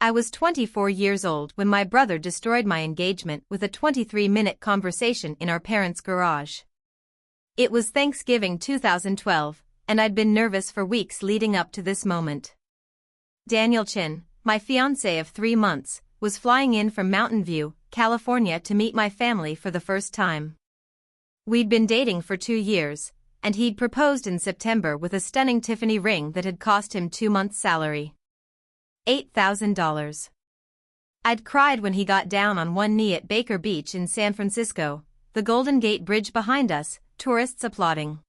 I was 24 years old when my brother destroyed my engagement with a 23-minute conversation in our parents' garage. It was Thanksgiving 2012, and I'd been nervous for weeks leading up to this moment. Daniel Chin, my fiancé of 3 months, was flying in from Mountain View, California to meet my family for the first time. We'd been dating for 2 years, and he'd proposed in September with a stunning Tiffany ring that had cost him 2 months' salary. $8,000. I'd cried when he got down on one knee at Baker Beach in San Francisco, the Golden Gate Bridge behind us, tourists applauding.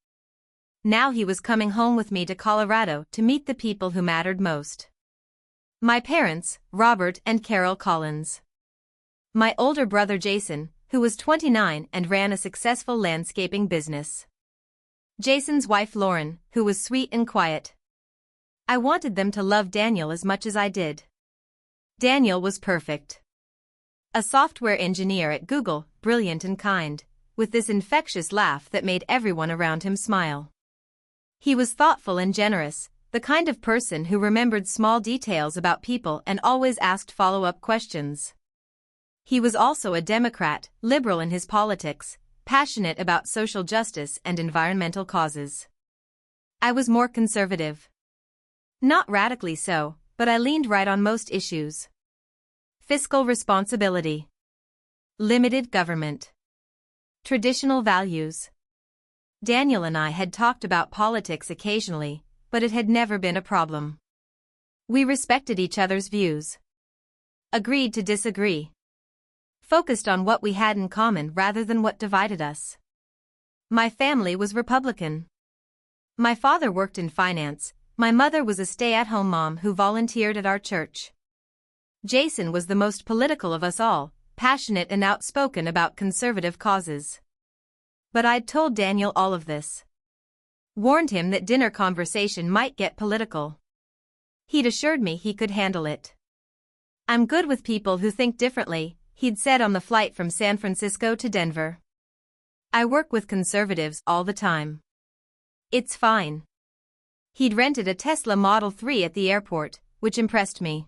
Now he was coming home with me to Colorado to meet the people who mattered most. My parents, Robert and Carol Collins. My older brother Jason, who was 29 and ran a successful landscaping business. Jason's wife Lauren, who was sweet and quiet. I wanted them to love Daniel as much as I did. Daniel was perfect. A software engineer at Google, brilliant and kind, with this infectious laugh that made everyone around him smile. He was thoughtful and generous, the kind of person who remembered small details about people and always asked follow-up questions. He was also a Democrat, liberal in his politics, passionate about social justice and environmental causes. I was more conservative. Not radically so, but I leaned right on most issues. Fiscal responsibility. Limited government. Traditional values. Daniel and I had talked about politics occasionally, but it had never been a problem. We respected each other's views. Agreed to disagree. Focused on what we had in common rather than what divided us. My family was Republican. My father worked in finance, my mother was a stay-at-home mom who volunteered at our church. Jason was the most political of us all, passionate and outspoken about conservative causes. But I'd told Daniel all of this. Warned him that dinner conversation might get political. He'd assured me he could handle it. I'm good with people who think differently, he'd said on the flight from San Francisco to Denver. I work with conservatives all the time. It's fine. He'd rented a Tesla Model 3 at the airport, which impressed me.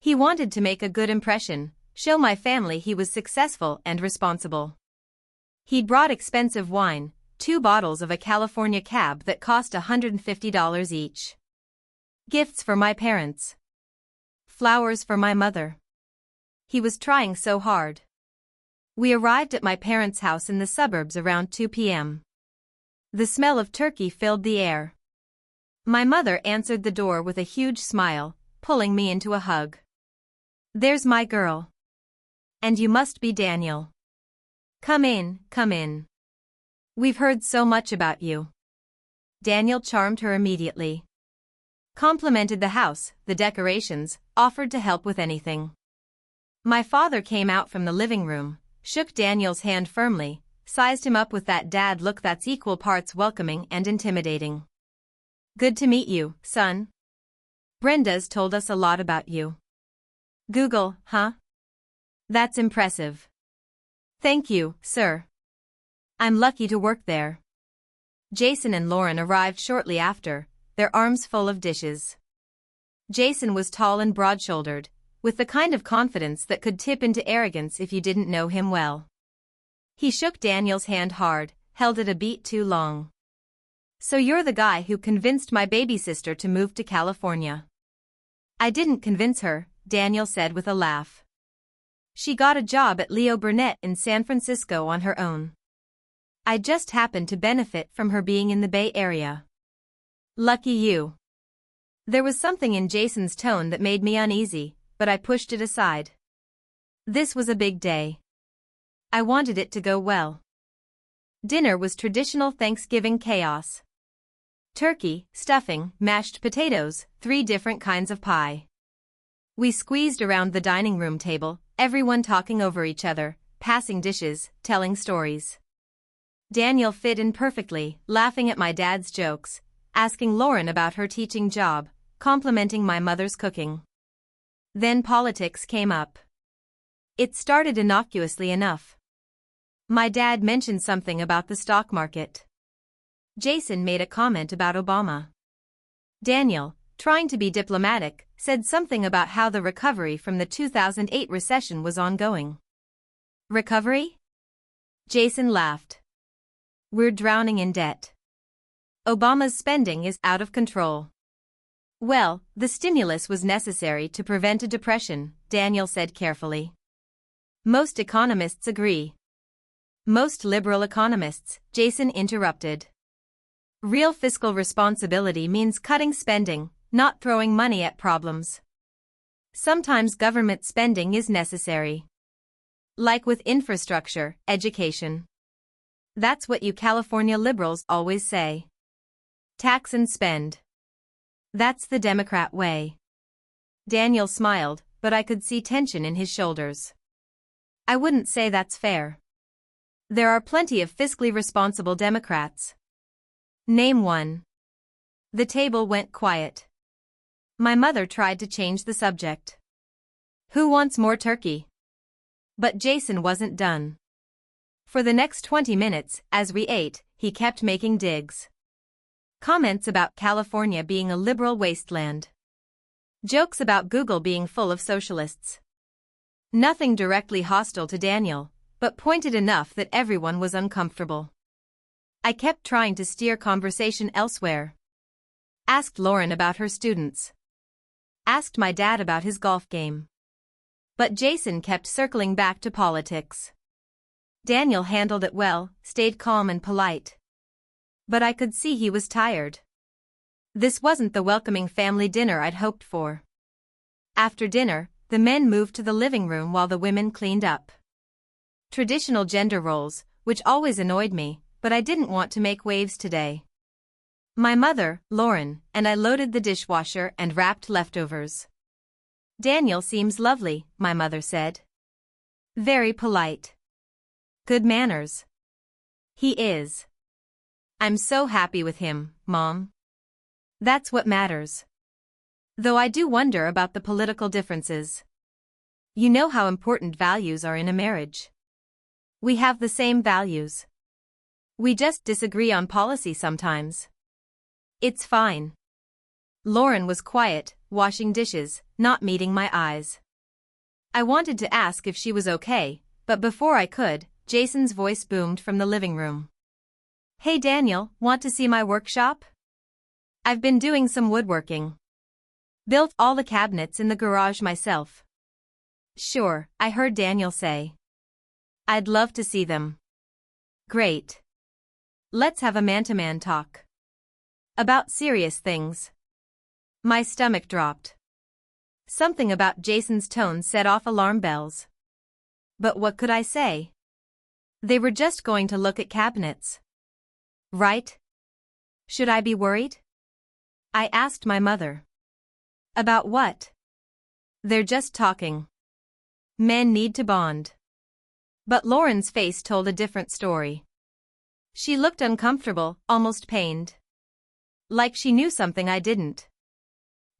He wanted to make a good impression, show my family he was successful and responsible. He'd brought expensive wine, 2 bottles of a California cab that cost $150 each. Gifts for my parents. Flowers for my mother. He was trying so hard. We arrived at my parents' house in the suburbs around 2 p.m. The smell of turkey filled the air. My mother answered the door with a huge smile, pulling me into a hug. There's my girl. And you must be Daniel. Come in, come in. We've heard so much about you. Daniel charmed her immediately. Complimented the house, the decorations, offered to help with anything. My father came out from the living room, shook Daniel's hand firmly, sized him up with that dad look that's equal parts welcoming and intimidating. Good to meet you, son. Brenda's told us a lot about you. Google, huh? That's impressive. Thank you, sir. I'm lucky to work there. Jason and Lauren arrived shortly after, their arms full of dishes. Jason was tall and broad-shouldered, with the kind of confidence that could tip into arrogance if you didn't know him well. He shook Daniel's hand hard, held it a beat too long. So you're the guy who convinced my baby sister to move to California. I didn't convince her, Daniel said with a laugh. She got a job at Leo Burnett in San Francisco on her own. I just happened to benefit from her being in the Bay Area. Lucky you. There was something in Jason's tone that made me uneasy, but I pushed it aside. This was a big day. I wanted it to go well. Dinner was traditional Thanksgiving chaos. Turkey, stuffing, mashed potatoes, 3 different kinds of pie. We squeezed around the dining room table, everyone talking over each other, passing dishes, telling stories. Daniel fit in perfectly, laughing at my dad's jokes, asking Lauren about her teaching job, complimenting my mother's cooking. Then politics came up. It started innocuously enough. My dad mentioned something about the stock market. Jason made a comment about Obama. Daniel, trying to be diplomatic, said something about how the recovery from the 2008 recession was ongoing. Recovery? Jason laughed. We're drowning in debt. Obama's spending is out of control. Well, the stimulus was necessary to prevent a depression, Daniel said carefully. Most economists agree. Most liberal economists, Jason interrupted. Real fiscal responsibility means cutting spending, not throwing money at problems. Sometimes government spending is necessary. Like with infrastructure, education. That's what you California liberals always say. Tax and spend. That's the Democrat way. Daniel smiled, but I could see tension in his shoulders. I wouldn't say that's fair. There are plenty of fiscally responsible Democrats. Name one. The table went quiet. My mother tried to change the subject. Who wants more turkey? But Jason wasn't done. For the next 20 minutes, as we ate, he kept making digs. Comments about California being a liberal wasteland. Jokes about Google being full of socialists. Nothing directly hostile to Daniel, but pointed enough that everyone was uncomfortable. I kept trying to steer conversation elsewhere. Asked Lauren about her students. Asked my dad about his golf game. But Jason kept circling back to politics. Daniel handled it well, stayed calm and polite. But I could see he was tired. This wasn't the welcoming family dinner I'd hoped for. After dinner, the men moved to the living room while the women cleaned up. Traditional gender roles, which always annoyed me, but I didn't want to make waves today. My mother, Lauren, and I loaded the dishwasher and wrapped leftovers. Daniel seems lovely, my mother said. Very polite. Good manners. He is. I'm so happy with him, Mom. That's what matters. Though I do wonder about the political differences. You know how important values are in a marriage. We have the same values. We just disagree on policy sometimes. It's fine. Lauren was quiet, washing dishes, not meeting my eyes. I wanted to ask if she was okay, but before I could, Jason's voice boomed from the living room. Hey Daniel, want to see my workshop? I've been doing some woodworking. Built all the cabinets in the garage myself. Sure, I heard Daniel say. I'd love to see them. Great. Let's have a man-to-man talk. About serious things. My stomach dropped. Something about Jason's tone set off alarm bells. But what could I say? They were just going to look at cabinets. Right? Should I be worried? I asked my mother. About what? They're just talking. Men need to bond. But Lauren's face told a different story. She looked uncomfortable, almost pained. Like she knew something I didn't.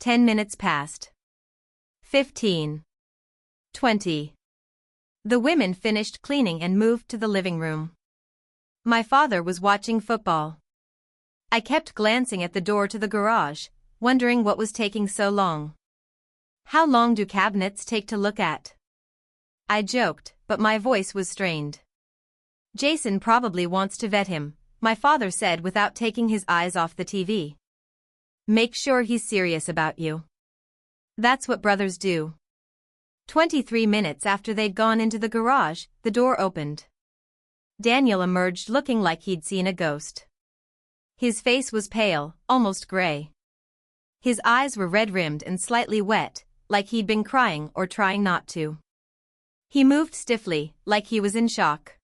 10 minutes passed. 15. 20. The women finished cleaning and moved to the living room. My father was watching football. I kept glancing at the door to the garage, wondering what was taking so long. How long do cabinets take to look at? I joked, but my voice was strained. Jason probably wants to vet him, my father said without taking his eyes off the TV. Make sure he's serious about you. That's what brothers do. 23 minutes after they'd gone into the garage, the door opened. Daniel emerged looking like he'd seen a ghost. His face was pale, almost gray. His eyes were red-rimmed and slightly wet, like he'd been crying or trying not to. He moved stiffly, like he was in shock.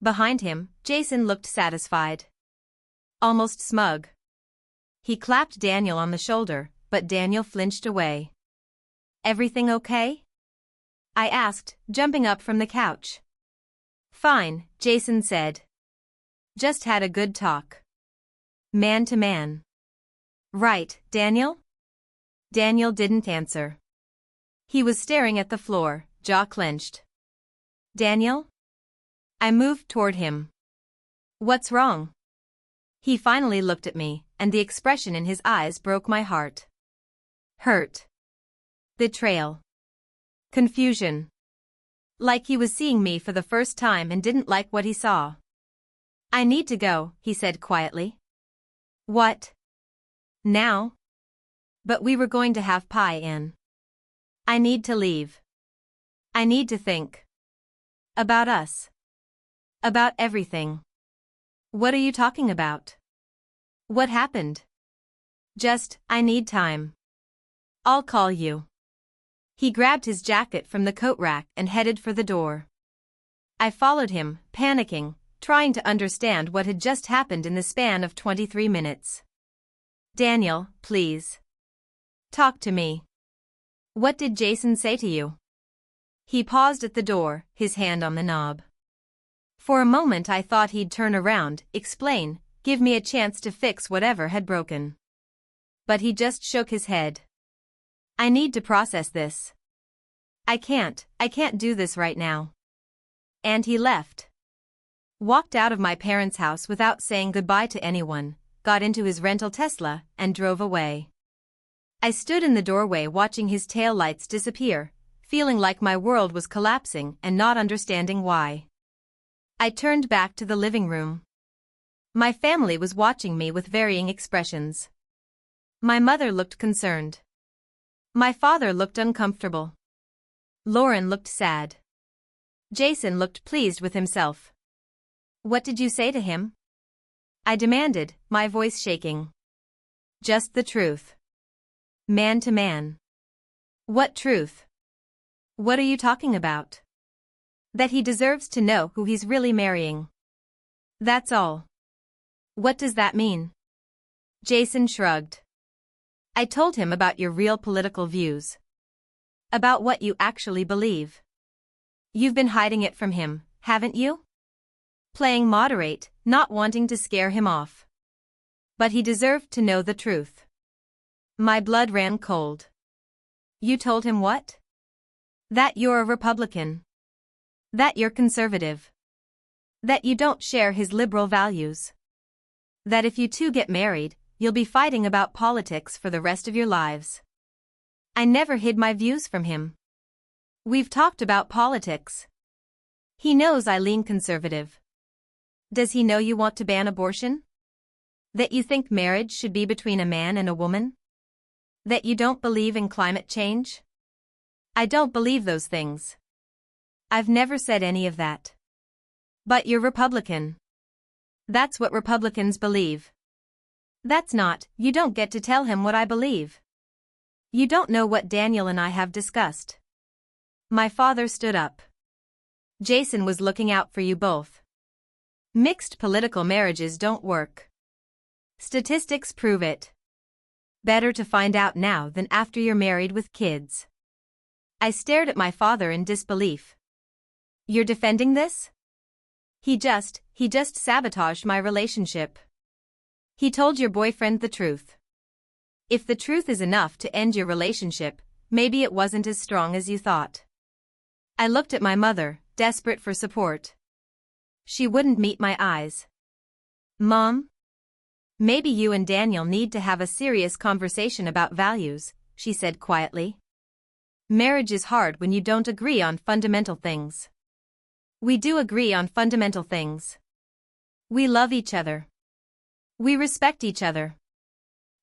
Behind him, Jason looked satisfied. Almost smug. He clapped Daniel on the shoulder, but Daniel flinched away. Everything okay? I asked, jumping up from the couch. Fine, Jason said. Just had a good talk. Man to man. Right, Daniel? Daniel didn't answer. He was staring at the floor, jaw clenched. Daniel? I moved toward him. What's wrong? He finally looked at me, and the expression in his eyes broke my heart. Hurt. Betrayal. Confusion. Like he was seeing me for the first time and didn't like what he saw. I need to go, he said quietly. What? Now? But we were going to have pie in. I need to leave. I need to think. About us. About everything. What are you talking about? What happened? Just, I need time. I'll call you. He grabbed his jacket from the coat rack and headed for the door. I followed him, panicking, trying to understand what had just happened in the span of 23 minutes. Daniel, please. Talk to me. What did Jason say to you? He paused at the door, his hand on the knob. For a moment I thought he'd turn around, explain, give me a chance to fix whatever had broken. But he just shook his head. I need to process this. I can't do this right now. And he left. Walked out of my parents' house without saying goodbye to anyone, got into his rental Tesla, and drove away. I stood in the doorway watching his taillights disappear, feeling like my world was collapsing and not understanding why. I turned back to the living room. My family was watching me with varying expressions. My mother looked concerned. My father looked uncomfortable. Lauren looked sad. Jason looked pleased with himself. What did you say to him? I demanded, my voice shaking. Just the truth. Man to man. What truth? What are you talking about? That he deserves to know who he's really marrying. That's all. What does that mean? Jason shrugged. I told him about your real political views. About what you actually believe. You've been hiding it from him, haven't you? Playing moderate, not wanting to scare him off. But he deserved to know the truth. My blood ran cold. You told him what? That you're a Republican. That you're conservative. That you don't share his liberal values. That if you two get married, you'll be fighting about politics for the rest of your lives. I never hid my views from him. We've talked about politics. He knows I lean conservative. Does he know you want to ban abortion? That you think marriage should be between a man and a woman? That you don't believe in climate change? I don't believe those things. I've never said any of that. But you're Republican. That's what Republicans believe. That's not, you don't get to tell him what I believe. You don't know what Daniel and I have discussed. My father stood up. Jason was looking out for you both. Mixed political marriages don't work. Statistics prove it. Better to find out now than after you're married with kids. I stared at my father in disbelief. You're defending this? He just sabotaged my relationship. He told your boyfriend the truth. If the truth is enough to end your relationship, maybe it wasn't as strong as you thought. I looked at my mother, desperate for support. She wouldn't meet my eyes. Mom? Maybe you and Daniel need to have a serious conversation about values, she said quietly. Marriage is hard when you don't agree on fundamental things. We do agree on fundamental things. We love each other. We respect each other.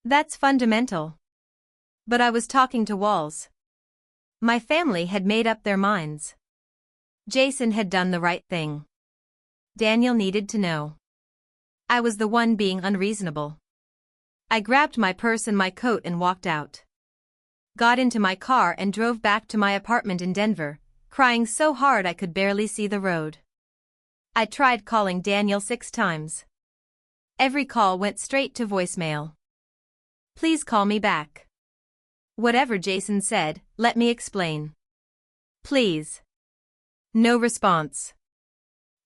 That's fundamental. But I was talking to walls. My family had made up their minds. Jason had done the right thing. Daniel needed to know. I was the one being unreasonable. I grabbed my purse and my coat and walked out. Got into my car and drove back to my apartment in Denver, crying so hard I could barely see the road. I tried calling Daniel 6 times. Every call went straight to voicemail. Please call me back. Whatever Jason said, let me explain. Please. No response.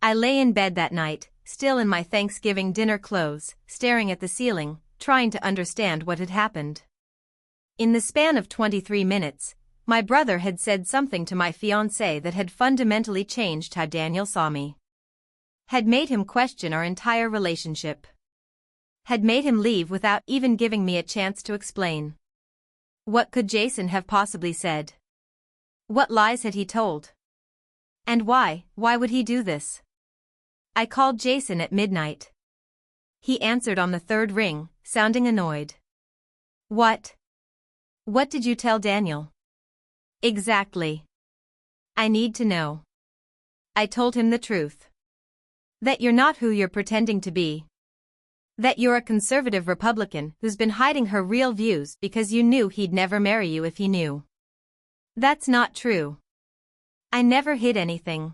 I lay in bed that night, still in my Thanksgiving dinner clothes, staring at the ceiling, trying to understand what had happened. In the span of 23 minutes, my brother had said something to my fiancé that had fundamentally changed how Daniel saw me. Had made him question our entire relationship. Had made him leave without even giving me a chance to explain. What could Jason have possibly said? What lies had he told? And why would he do this? I called Jason at midnight. He answered on the third ring, sounding annoyed. What? What did you tell Daniel? Exactly. I need to know. I told him the truth. That you're not who you're pretending to be. That you're a conservative Republican who's been hiding her real views because you knew he'd never marry you if he knew. That's not true. I never hid anything.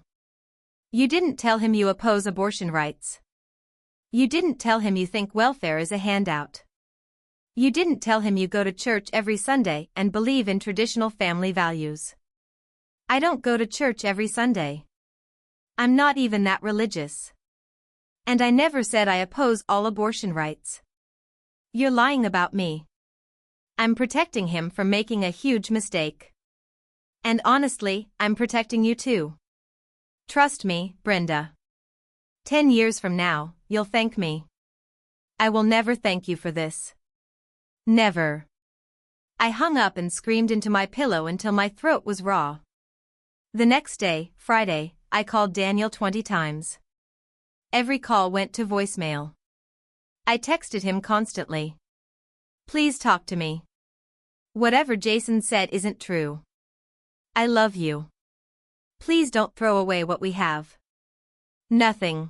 You didn't tell him you oppose abortion rights. You didn't tell him you think welfare is a handout. You didn't tell him you go to church every Sunday and believe in traditional family values. I don't go to church every Sunday. I'm not even that religious. And I never said I oppose all abortion rights. You're lying about me. I'm protecting him from making a huge mistake. And honestly, I'm protecting you too. Trust me, Brenda. 10 years from now, you'll thank me. I will never thank you for this. Never. I hung up and screamed into my pillow until my throat was raw. The next day, Friday, I called Daniel 20 times. Every call went to voicemail. I texted him constantly. Please talk to me. Whatever Jason said isn't true. I love you. Please don't throw away what we have. Nothing.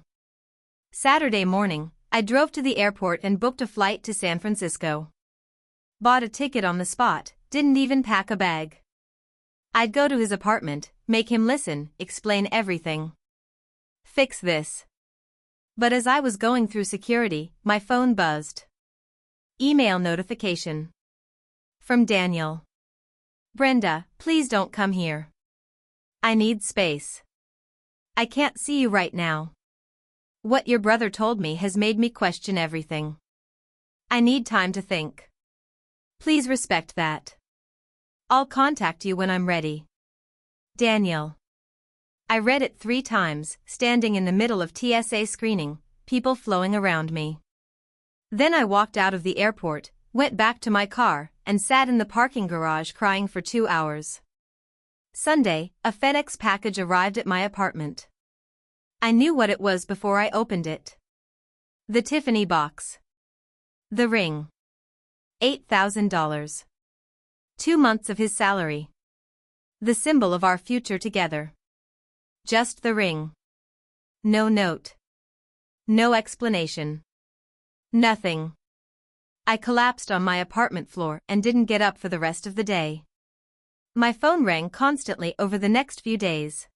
Saturday morning, I drove to the airport and booked a flight to San Francisco. Bought a ticket on the spot, didn't even pack a bag. I'd go to his apartment, make him listen, explain everything. Fix this. But as I was going through security, my phone buzzed. Email notification. From Daniel. Brenda, please don't come here. I need space. I can't see you right now. What your brother told me has made me question everything. I need time to think. Please respect that. I'll contact you when I'm ready. Daniel. I read it 3 times, standing in the middle of TSA screening, people flowing around me. Then I walked out of the airport, went back to my car, and sat in the parking garage crying for 2 hours. Sunday, a FedEx package arrived at my apartment. I knew what it was before I opened it. The Tiffany box. The ring. $8,000. 2 months of his salary. The symbol of our future together. Just the ring. No note. No explanation. Nothing. I collapsed on my apartment floor and didn't get up for the rest of the day. My phone rang constantly over the next few days.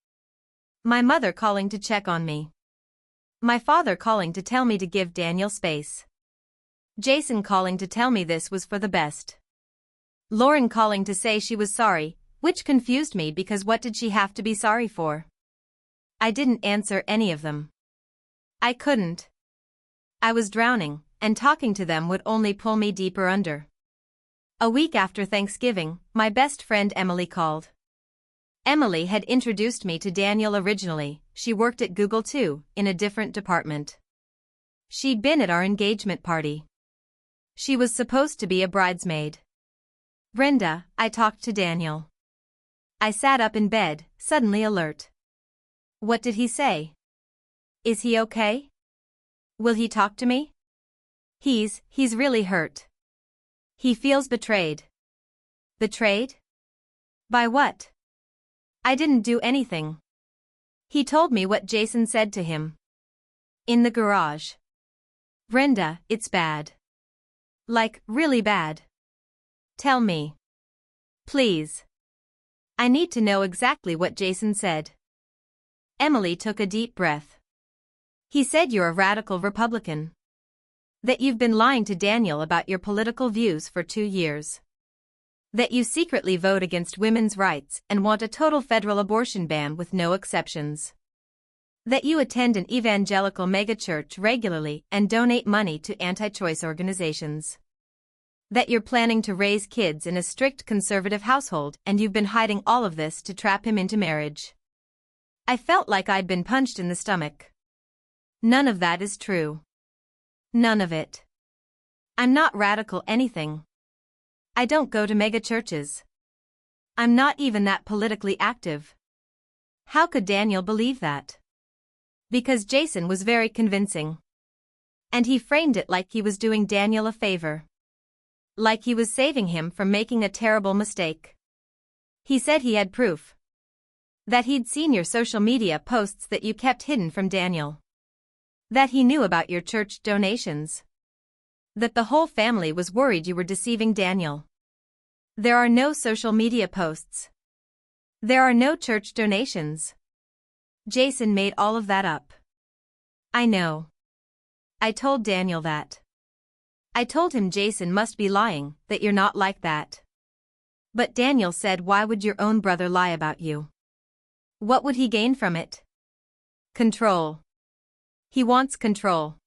My mother calling to check on me. My father calling to tell me to give Daniel space. Jason calling to tell me this was for the best. Lauren calling to say she was sorry, which confused me because what did she have to be sorry for? I didn't answer any of them. I couldn't. I was drowning, and talking to them would only pull me deeper under. A week after Thanksgiving, my best friend Emily called. Emily had introduced me to Daniel originally. She worked at Google too, in a different department. She'd been at our engagement party. She was supposed to be a bridesmaid. Brenda, I talked to Daniel. I sat up in bed, suddenly alert. What did he say? Is he okay? Will he talk to me? He's really hurt. He feels betrayed. Betrayed? By what? I didn't do anything. He told me what Jason said to him. In the garage. Brenda, it's bad. Like, really bad. Tell me. Please. I need to know exactly what Jason said. Emily took a deep breath. He said you're a radical Republican. That you've been lying to Daniel about your political views for 2 years. That you secretly vote against women's rights and want a total federal abortion ban with no exceptions. That you attend an evangelical megachurch regularly and donate money to anti-choice organizations. That you're planning to raise kids in a strict conservative household and you've been hiding all of this to trap him into marriage. I felt like I'd been punched in the stomach. None of that is true. None of it. I'm not radical anything. I don't go to mega churches. I'm not even that politically active. How could Daniel believe that? Because Jason was very convincing. And he framed it like he was doing Daniel a favor. Like he was saving him from making a terrible mistake. He said he had proof. That he'd seen your social media posts that you kept hidden from Daniel. That he knew about your church donations. That the whole family was worried you were deceiving Daniel. There are no social media posts. There are no church donations. Jason made all of that up. I know. I told Daniel that. I told him Jason must be lying, that you're not like that. But Daniel said, why would your own brother lie about you? What would he gain from it? Control. He wants control.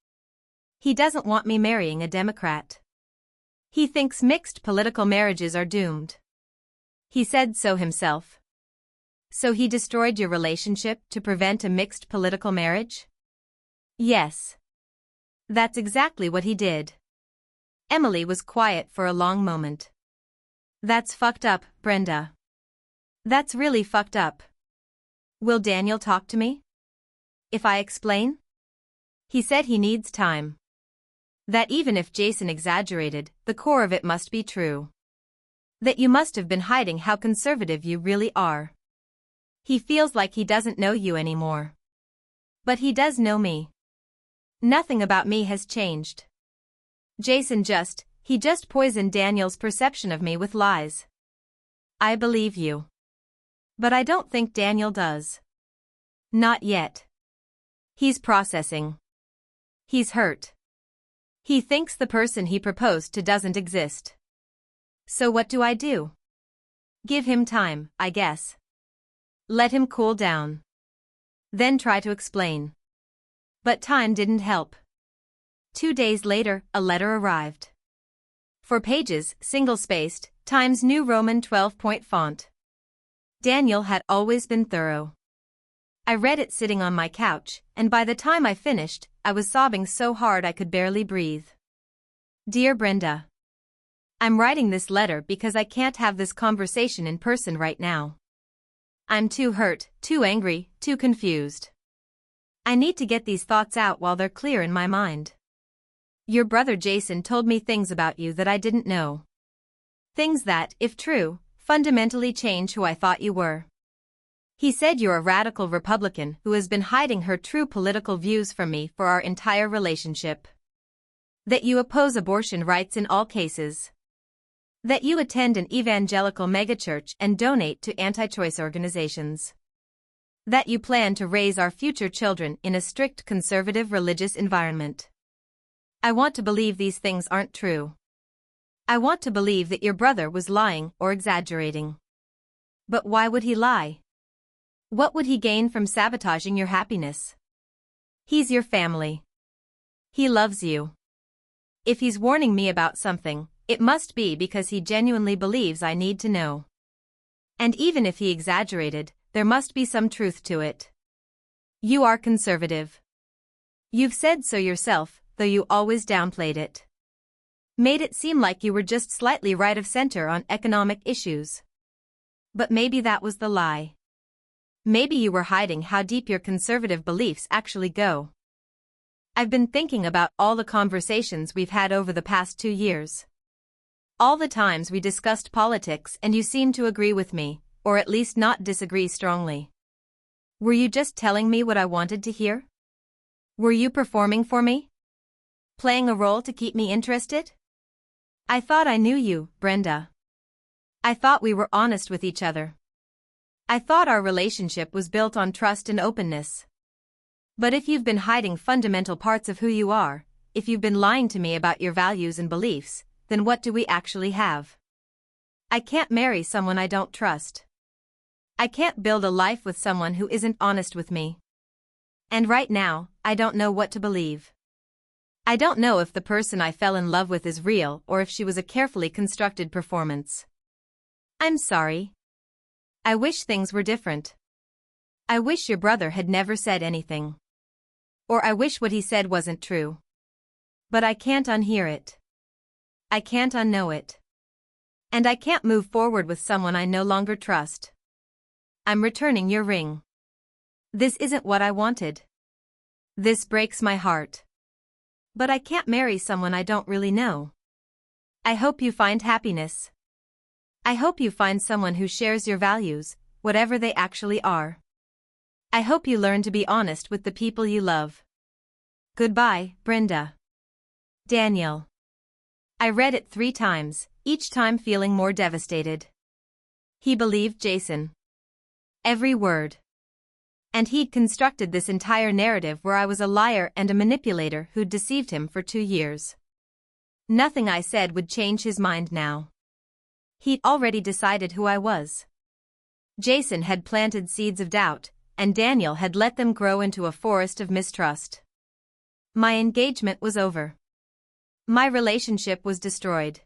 He doesn't want me marrying a Democrat. He thinks mixed political marriages are doomed. He said so himself. So he destroyed your relationship to prevent a mixed political marriage? Yes. That's exactly what he did. Emily was quiet for a long moment. That's fucked up, Brenda. That's really fucked up. Will Daniel talk to me? If I explain? He said he needs time. That even if Jason exaggerated, the core of it must be true. That you must have been hiding how conservative you really are. He feels like he doesn't know you anymore. But he does know me. Nothing about me has changed. Jason just poisoned Daniel's perception of me with lies. I believe you. But I don't think Daniel does. Not yet. He's processing. He's hurt. He thinks the person he proposed to doesn't exist. So what do I do? Give him time, I guess. Let him cool down. Then try to explain. But time didn't help. 2 days later, a letter arrived. 4 pages, single-spaced, Times New Roman 12-point font. Daniel had always been thorough. I read it sitting on my couch, and by the time I finished, I was sobbing so hard I could barely breathe. Dear Brenda. I'm writing this letter because I can't have this conversation in person right now. I'm too hurt, too angry, too confused. I need to get these thoughts out while they're clear in my mind. Your brother Jason told me things about you that I didn't know. Things that, if true, fundamentally change who I thought you were. He said you're a radical Republican who has been hiding her true political views from me for our entire relationship. That you oppose abortion rights in all cases. That you attend an evangelical megachurch and donate to anti-choice organizations. That you plan to raise our future children in a strict conservative religious environment. I want to believe these things aren't true. I want to believe that your brother was lying or exaggerating. But why would he lie? What would he gain from sabotaging your happiness? He's your family. He loves you. If he's warning me about something, it must be because he genuinely believes I need to know. And even if he exaggerated, there must be some truth to it. You are conservative. You've said so yourself, though you always downplayed it. Made it seem like you were just slightly right of center on economic issues. But maybe that was the lie. Maybe you were hiding how deep your conservative beliefs actually go. I've been thinking about all the conversations we've had over the past 2 years. All the times we discussed politics and you seemed to agree with me, or at least not disagree strongly. Were you just telling me what I wanted to hear? Were you performing for me? Playing a role to keep me interested? I thought I knew you, Brenda. I thought we were honest with each other. I thought our relationship was built on trust and openness. But if you've been hiding fundamental parts of who you are, if you've been lying to me about your values and beliefs, then what do we actually have? I can't marry someone I don't trust. I can't build a life with someone who isn't honest with me. And right now, I don't know what to believe. I don't know if the person I fell in love with is real or if she was a carefully constructed performance. I'm sorry. I wish things were different. I wish your brother had never said anything. Or I wish what he said wasn't true. But I can't unhear it. I can't unknow it. And I can't move forward with someone I no longer trust. I'm returning your ring. This isn't what I wanted. This breaks my heart. But I can't marry someone I don't really know. I hope you find happiness. I hope you find someone who shares your values, whatever they actually are. I hope you learn to be honest with the people you love. Goodbye, Brenda. Daniel. I read it 3 times, each time feeling more devastated. He believed Jason. Every word. And he'd constructed this entire narrative where I was a liar and a manipulator who'd deceived him for 2 years. Nothing I said would change his mind now. He'd already decided who I was. Jason had planted seeds of doubt, and Daniel had let them grow into a forest of mistrust. My engagement was over. My relationship was destroyed.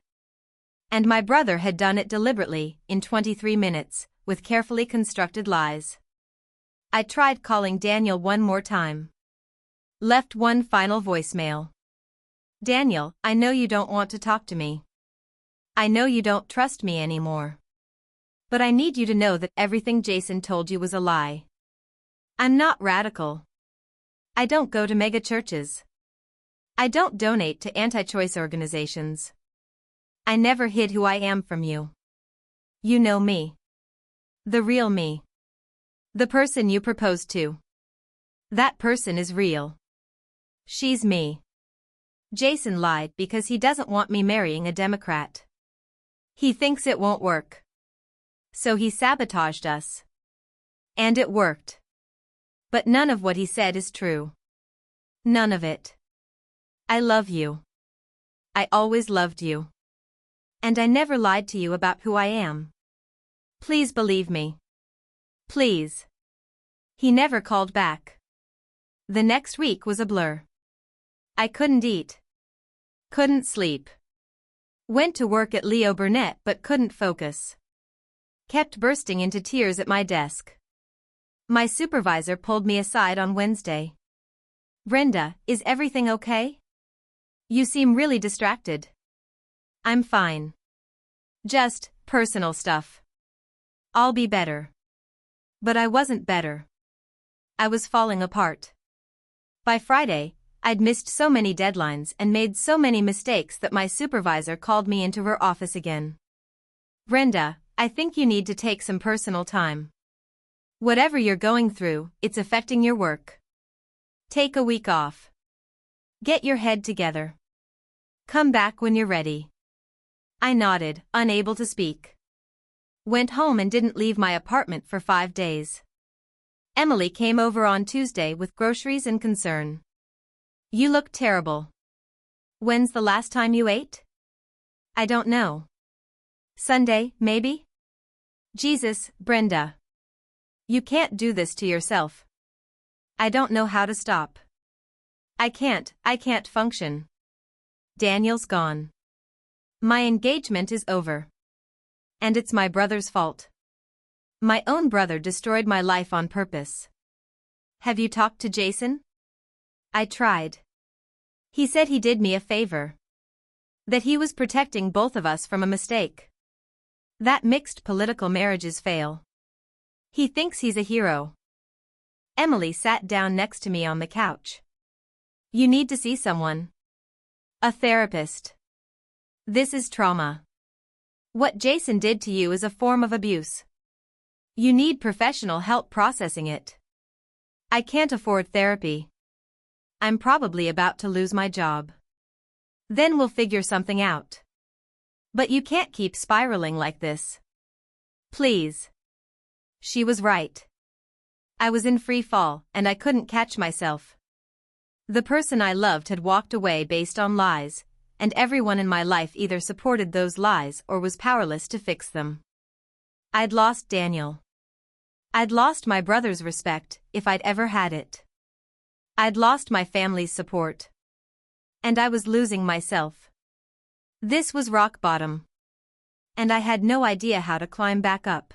And my brother had done it deliberately, in 23 minutes, with carefully constructed lies. I tried calling Daniel one more time. Left one final voicemail. Daniel, I know you don't want to talk to me. I know you don't trust me anymore. But I need you to know that everything Jason told you was a lie. I'm not radical. I don't go to mega churches. I don't donate to anti-choice organizations. I never hid who I am from you. You know me. The real me. The person you proposed to. That person is real. She's me. Jason lied because he doesn't want me marrying a Democrat. He thinks it won't work. So he sabotaged us. And it worked. But none of what he said is true. None of it. I love you. I always loved you. And I never lied to you about who I am. Please believe me. Please. He never called back. The next week was a blur. I couldn't eat. Couldn't sleep. Went to work at Leo Burnett but couldn't focus. Kept bursting into tears at my desk. My supervisor pulled me aside on Wednesday. Brenda, is everything okay? You seem really distracted. I'm fine. Just personal stuff. I'll be better. But I wasn't better. I was falling apart. By Friday, I'd missed so many deadlines and made so many mistakes that my supervisor called me into her office again. Brenda, I think you need to take some personal time. Whatever you're going through, it's affecting your work. Take a week off. Get your head together. Come back when you're ready. I nodded, unable to speak. Went home and didn't leave my apartment for 5 days. Emily came over on Tuesday with groceries and concern. You look terrible. When's the last time you ate? I don't know. Sunday, maybe? Jesus, Brenda. You can't do this to yourself. I don't know how to stop. I can't function. Daniel's gone. My engagement is over. And it's my brother's fault. My own brother destroyed my life on purpose. Have you talked to Jason? I tried. He said he did me a favor. That he was protecting both of us from a mistake. That mixed political marriages fail. He thinks he's a hero. Emily sat down next to me on the couch. You need to see someone. A therapist. This is trauma. What Jason did to you is a form of abuse. You need professional help processing it. I can't afford therapy. I'm probably about to lose my job. Then we'll figure something out. But you can't keep spiraling like this. Please. She was right. I was in free fall, and I couldn't catch myself. The person I loved had walked away based on lies, and everyone in my life either supported those lies or was powerless to fix them. I'd lost Daniel. I'd lost my brother's respect, if I'd ever had it. I'd lost my family's support. And I was losing myself. This was rock bottom. And I had no idea how to climb back up.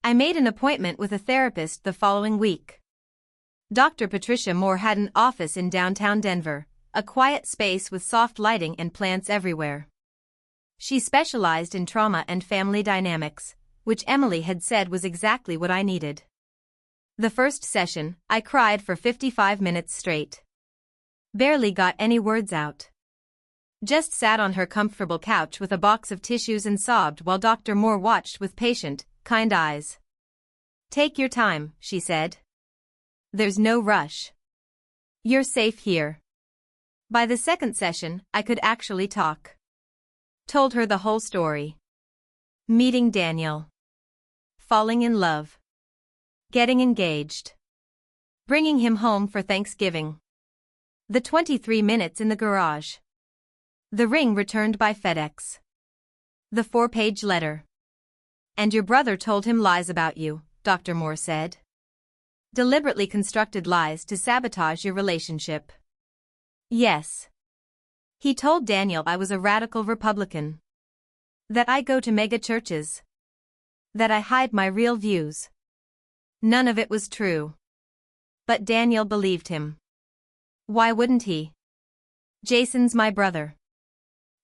I made an appointment with a therapist the following week. Dr. Patricia Moore had an office in downtown Denver, a quiet space with soft lighting and plants everywhere. She specialized in trauma and family dynamics, which Emily had said was exactly what I needed. The first session, I cried for 55 minutes straight. Barely got any words out. Just sat on her comfortable couch with a box of tissues and sobbed while Dr. Moore watched with patient, kind eyes. "Take your time," she said. "There's no rush. You're safe here." By the second session, I could actually talk. Told her the whole story. Meeting Daniel. Falling in love. Getting engaged. Bringing him home for Thanksgiving. The 23 minutes in the garage. The ring returned by FedEx. The 4-page letter. "And your brother told him lies about you," Dr. Moore said. "Deliberately constructed lies to sabotage your relationship." Yes. He told Daniel I was a radical Republican. That I go to mega churches. That I hide my real views. None of it was true. But Daniel believed him. Why wouldn't he? Jason's my brother.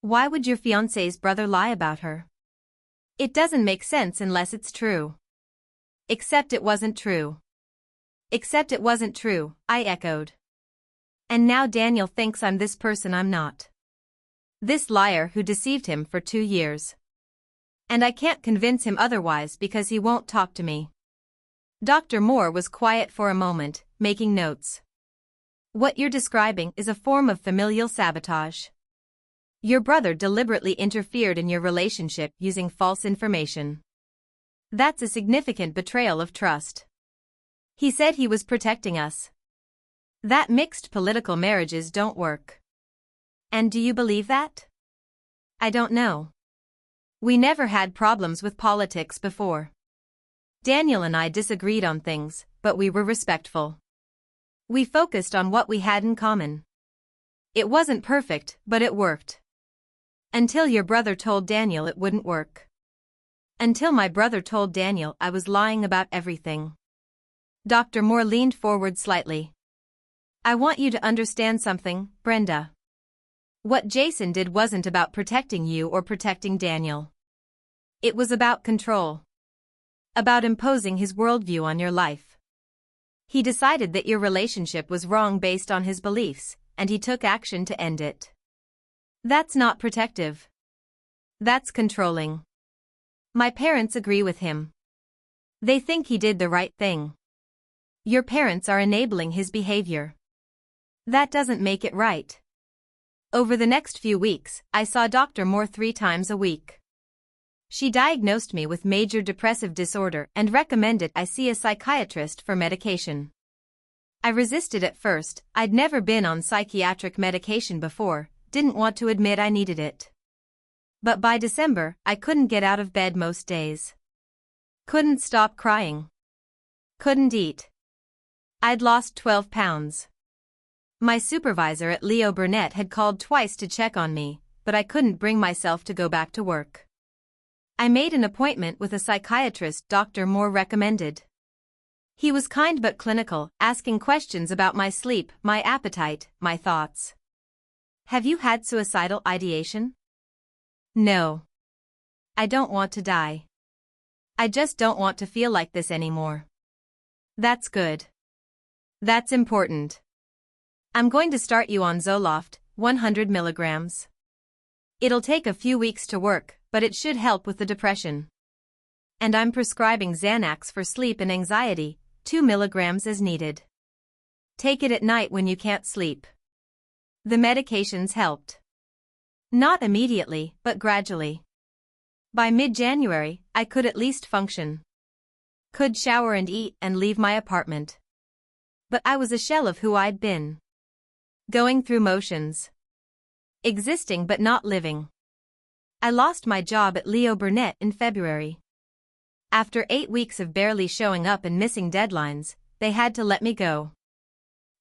Why would your fiancé's brother lie about her? It doesn't make sense unless it's true. Except it wasn't true. Except it wasn't true, I echoed. And now Daniel thinks I'm this person I'm not. This liar who deceived him for 2 years. And I can't convince him otherwise because he won't talk to me. Dr. Moore was quiet for a moment, making notes. What you're describing is a form of familial sabotage. Your brother deliberately interfered in your relationship using false information. That's a significant betrayal of trust. He said he was protecting us. That mixed political marriages don't work. And do you believe that? I don't know. We never had problems with politics before. Daniel and I disagreed on things, but we were respectful. We focused on what we had in common. It wasn't perfect, but it worked. Until your brother told Daniel it wouldn't work. Until my brother told Daniel I was lying about everything. Dr. Moore leaned forward slightly. I want you to understand something, Brenda. What Jason did wasn't about protecting you or protecting Daniel. It was about control. About imposing his worldview on your life. He decided that your relationship was wrong based on his beliefs, and he took action to end it. That's not protective. That's controlling. My parents agree with him. They think he did the right thing. Your parents are enabling his behavior. That doesn't make it right. Over the next few weeks, I saw Dr. Moore 3 times a week. She diagnosed me with major depressive disorder and recommended I see a psychiatrist for medication. I resisted at first. I'd never been on psychiatric medication before, didn't want to admit I needed it. But by December, I couldn't get out of bed most days. Couldn't stop crying. Couldn't eat. I'd lost 12 pounds. My supervisor at Leo Burnett had called twice to check on me, but I couldn't bring myself to go back to work. I made an appointment with a psychiatrist Dr. Moore recommended. He was kind but clinical, asking questions about my sleep, my appetite, my thoughts. Have you had suicidal ideation? No. I don't want to die. I just don't want to feel like this anymore. That's good. That's important. I'm going to start you on Zoloft, 100 milligrams. It'll take a few weeks to work, but it should help with the depression. And I'm prescribing Xanax for sleep and anxiety, 2 milligrams as needed. Take it at night when you can't sleep. The medications helped. Not immediately, but gradually. By mid-January, I could at least function. Could shower and eat and leave my apartment. But I was a shell of who I'd been. Going through motions. Existing but not living. I lost my job at Leo Burnett in February. After 8 weeks of barely showing up and missing deadlines, they had to let me go.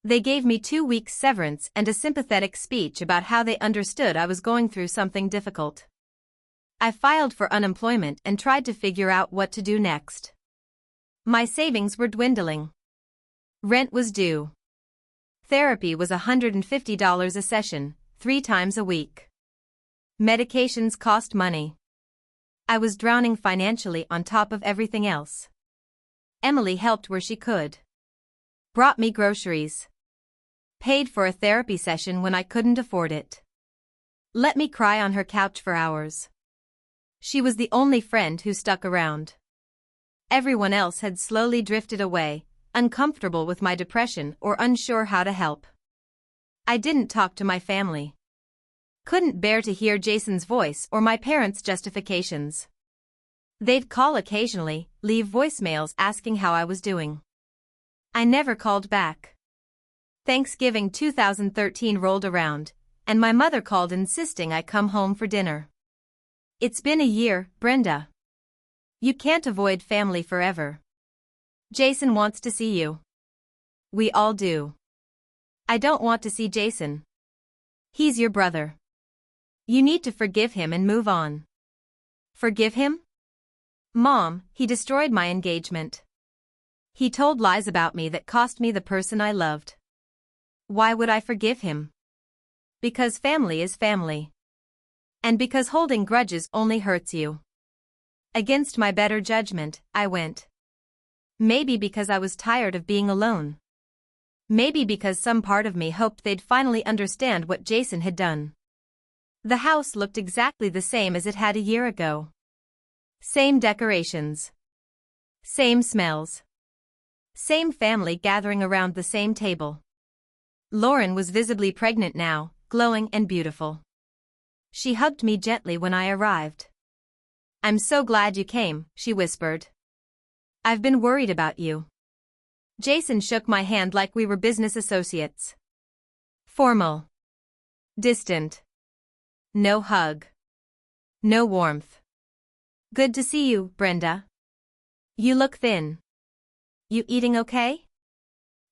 They gave me 2 weeks severance and a sympathetic speech about how they understood I was going through something difficult. I filed for unemployment and tried to figure out what to do next. My savings were dwindling. Rent was due. Therapy was $150 a session, 3 times a week. Medications cost money. I was drowning financially on top of everything else. Emily helped where she could. Brought me groceries. Paid for a therapy session when I couldn't afford it. Let me cry on her couch for hours. She was the only friend who stuck around. Everyone else had slowly drifted away, uncomfortable with my depression or unsure how to help. I didn't talk to my family. Couldn't bear to hear Jason's voice or my parents' justifications. They'd call occasionally, leave voicemails asking how I was doing. I never called back. Thanksgiving 2013 rolled around, and my mother called insisting I come home for dinner. It's been a year, Brenda. You can't avoid family forever. Jason wants to see you. We all do. I don't want to see Jason. He's your brother. You need to forgive him and move on. Forgive him? Mom, he destroyed my engagement. He told lies about me that cost me the person I loved. Why would I forgive him? Because family is family. And because holding grudges only hurts you. Against my better judgment, I went. Maybe because I was tired of being alone. Maybe because some part of me hoped they'd finally understand what Jason had done. The house looked exactly the same as it had a year ago. Same decorations. Same smells. Same family gathering around the same table. Lauren was visibly pregnant now, glowing and beautiful. She hugged me gently when I arrived. I'm so glad you came, she whispered. I've been worried about you. Jason shook my hand like we were business associates. Formal. Distant. No hug. No warmth. Good to see you, Brenda. You look thin. You eating okay?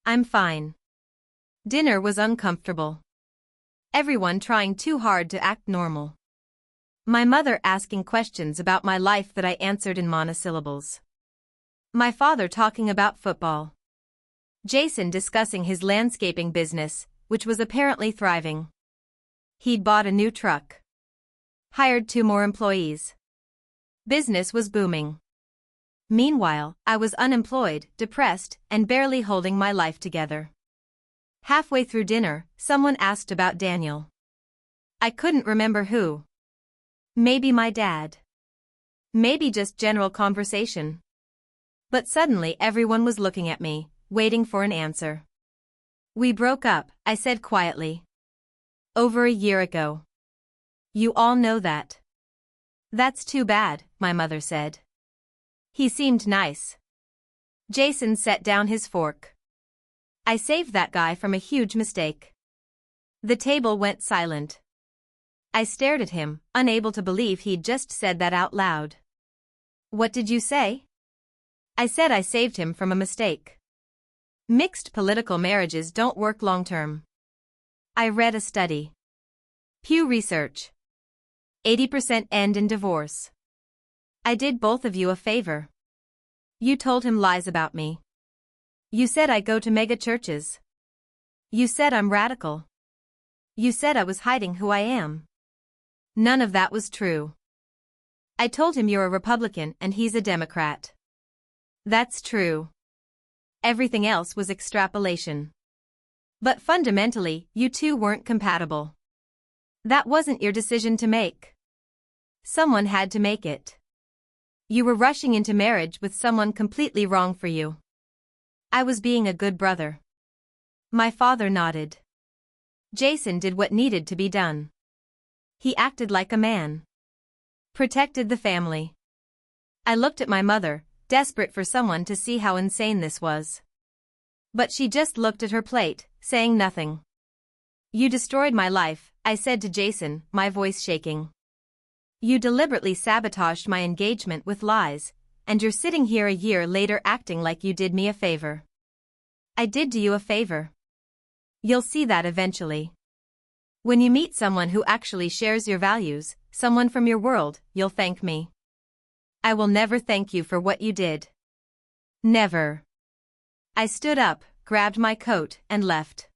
I'm fine. Dinner was uncomfortable. Everyone trying too hard to act normal. My mother asking questions about my life that I answered in monosyllables. My father talking about football. Jason discussing his landscaping business, which was apparently thriving. He'd bought a new truck. Hired 2 more employees. Business was booming. Meanwhile, I was unemployed, depressed, and barely holding my life together. Halfway through dinner, someone asked about Daniel. I couldn't remember who. Maybe my dad. Maybe just general conversation. But suddenly everyone was looking at me, waiting for an answer. We broke up, I said quietly. Over a year ago. You all know that. That's too bad, my mother said. He seemed nice. Jason set down his fork. I saved that guy from a huge mistake. The table went silent. I stared at him, unable to believe he'd just said that out loud. What did you say? I said I saved him from a mistake. Mixed political marriages don't work long-term. I read a study. Pew Research. 80% end in divorce. I did both of you a favor. You told him lies about me. You said I go to mega churches. You said I'm radical. You said I was hiding who I am. None of that was true. I told him you're a Republican and he's a Democrat. That's true. Everything else was extrapolation. But fundamentally, you two weren't compatible. That wasn't your decision to make. Someone had to make it. You were rushing into marriage with someone completely wrong for you. I was being a good brother. My father nodded. Jason did what needed to be done. He acted like a man. Protected the family. I looked at my mother, desperate for someone to see how insane this was. But she just looked at her plate, saying nothing. You destroyed my life, I said to Jason, my voice shaking. You deliberately sabotaged my engagement with lies, and you're sitting here a year later acting like you did me a favor. I did you a favor. You'll see that eventually. When you meet someone who actually shares your values, someone from your world, you'll thank me. I will never thank you for what you did. Never. I stood up, grabbed my coat, and left.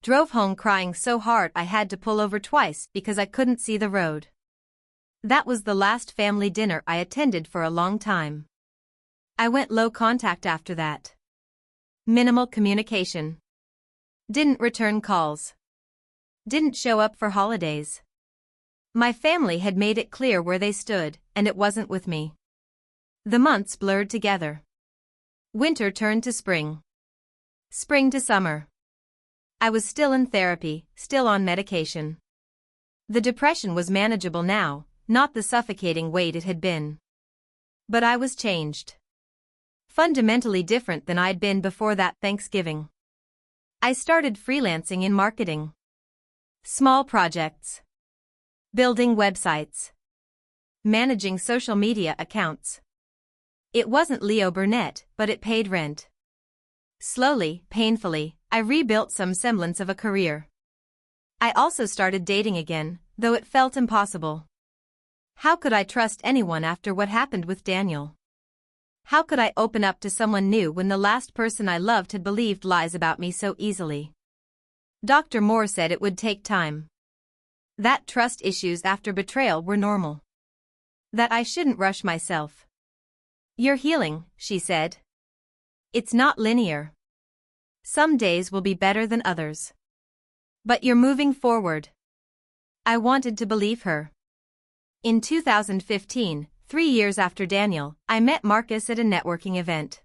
Drove home crying so hard I had to pull over twice because I couldn't see the road. That was the last family dinner I attended for a long time. I went low contact after that. Minimal communication. Didn't return calls. Didn't show up for holidays. My family had made it clear where they stood, and it wasn't with me. The months blurred together. Winter turned to spring. Spring to summer. I was still in therapy, still on medication. The depression was manageable now, not the suffocating weight it had been. But I was changed. Fundamentally different than I'd been before that Thanksgiving. I started freelancing in marketing. Small projects. Building websites. Managing social media accounts. It wasn't Leo Burnett, but it paid rent. Slowly, painfully, I rebuilt some semblance of a career. I also started dating again, though it felt impossible. How could I trust anyone after what happened with Daniel? How could I open up to someone new when the last person I loved had believed lies about me so easily? Dr. Moore said it would take time. That trust issues after betrayal were normal. That I shouldn't rush myself. You're healing, she said. It's not linear. Some days will be better than others. But you're moving forward. I wanted to believe her. In 2015, 3 years after Daniel, I met Marcus at a networking event.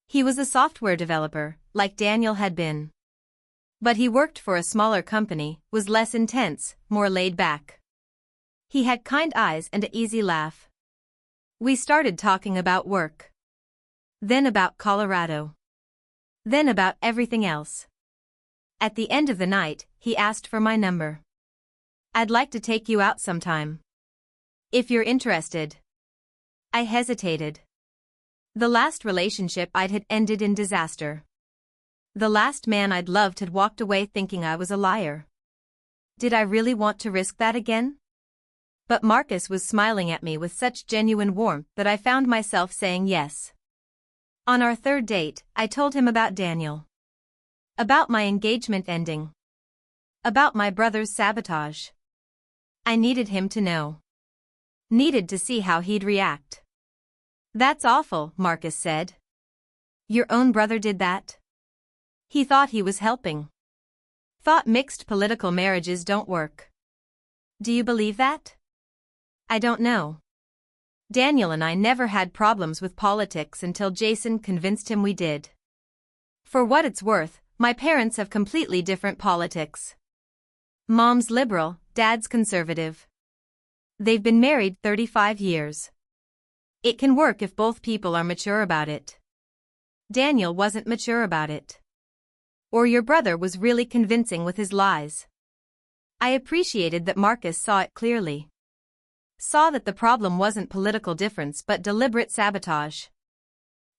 He was a software developer, like Daniel had been. But he worked for a smaller company, was less intense, more laid back. He had kind eyes and an easy laugh. We started talking about work. Then about Colorado. Then about everything else. At the end of the night, he asked for my number. I'd like to take you out sometime. If you're interested. I hesitated. The last relationship I'd had ended in disaster. The last man I'd loved had walked away thinking I was a liar. Did I really want to risk that again? But Marcus was smiling at me with such genuine warmth that I found myself saying yes. On our third date, I told him about Daniel. About my engagement ending. About my brother's sabotage. I needed him to know. Needed to see how he'd react. That's awful, Marcus said. Your own brother did that? He thought he was helping. Thought mixed political marriages don't work. Do you believe that? I don't know. Daniel and I never had problems with politics until Jason convinced him we did. For what it's worth, my parents have completely different politics. Mom's liberal, Dad's conservative. They've been married 35 years. It can work if both people are mature about it. Daniel wasn't mature about it. Or your brother was really convincing with his lies. I appreciated that Marcus saw it clearly. Saw that the problem wasn't political difference but deliberate sabotage.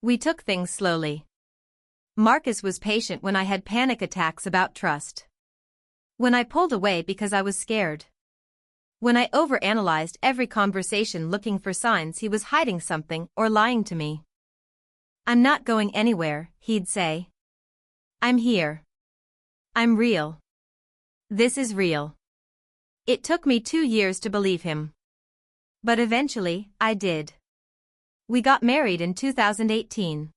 We took things slowly. Marcus was patient when I had panic attacks about trust. When I pulled away because I was scared. When I overanalyzed every conversation looking for signs he was hiding something or lying to me. I'm not going anywhere, he'd say. I'm here. I'm real. This is real. It took me 2 years to believe him. But eventually, I did. We got married in 2018.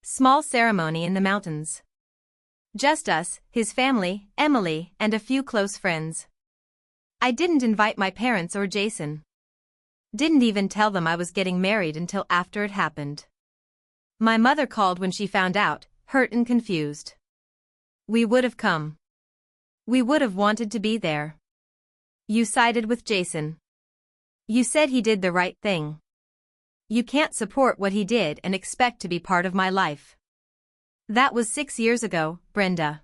Small ceremony in the mountains. Just us, his family, Emily, and a few close friends. I didn't invite my parents or Jason. Didn't even tell them I was getting married until after it happened. My mother called when she found out, hurt and confused. We would have come. We would have wanted to be there. You sided with Jason. You said he did the right thing. You can't support what he did and expect to be part of my life. That was 6 years ago, Brenda.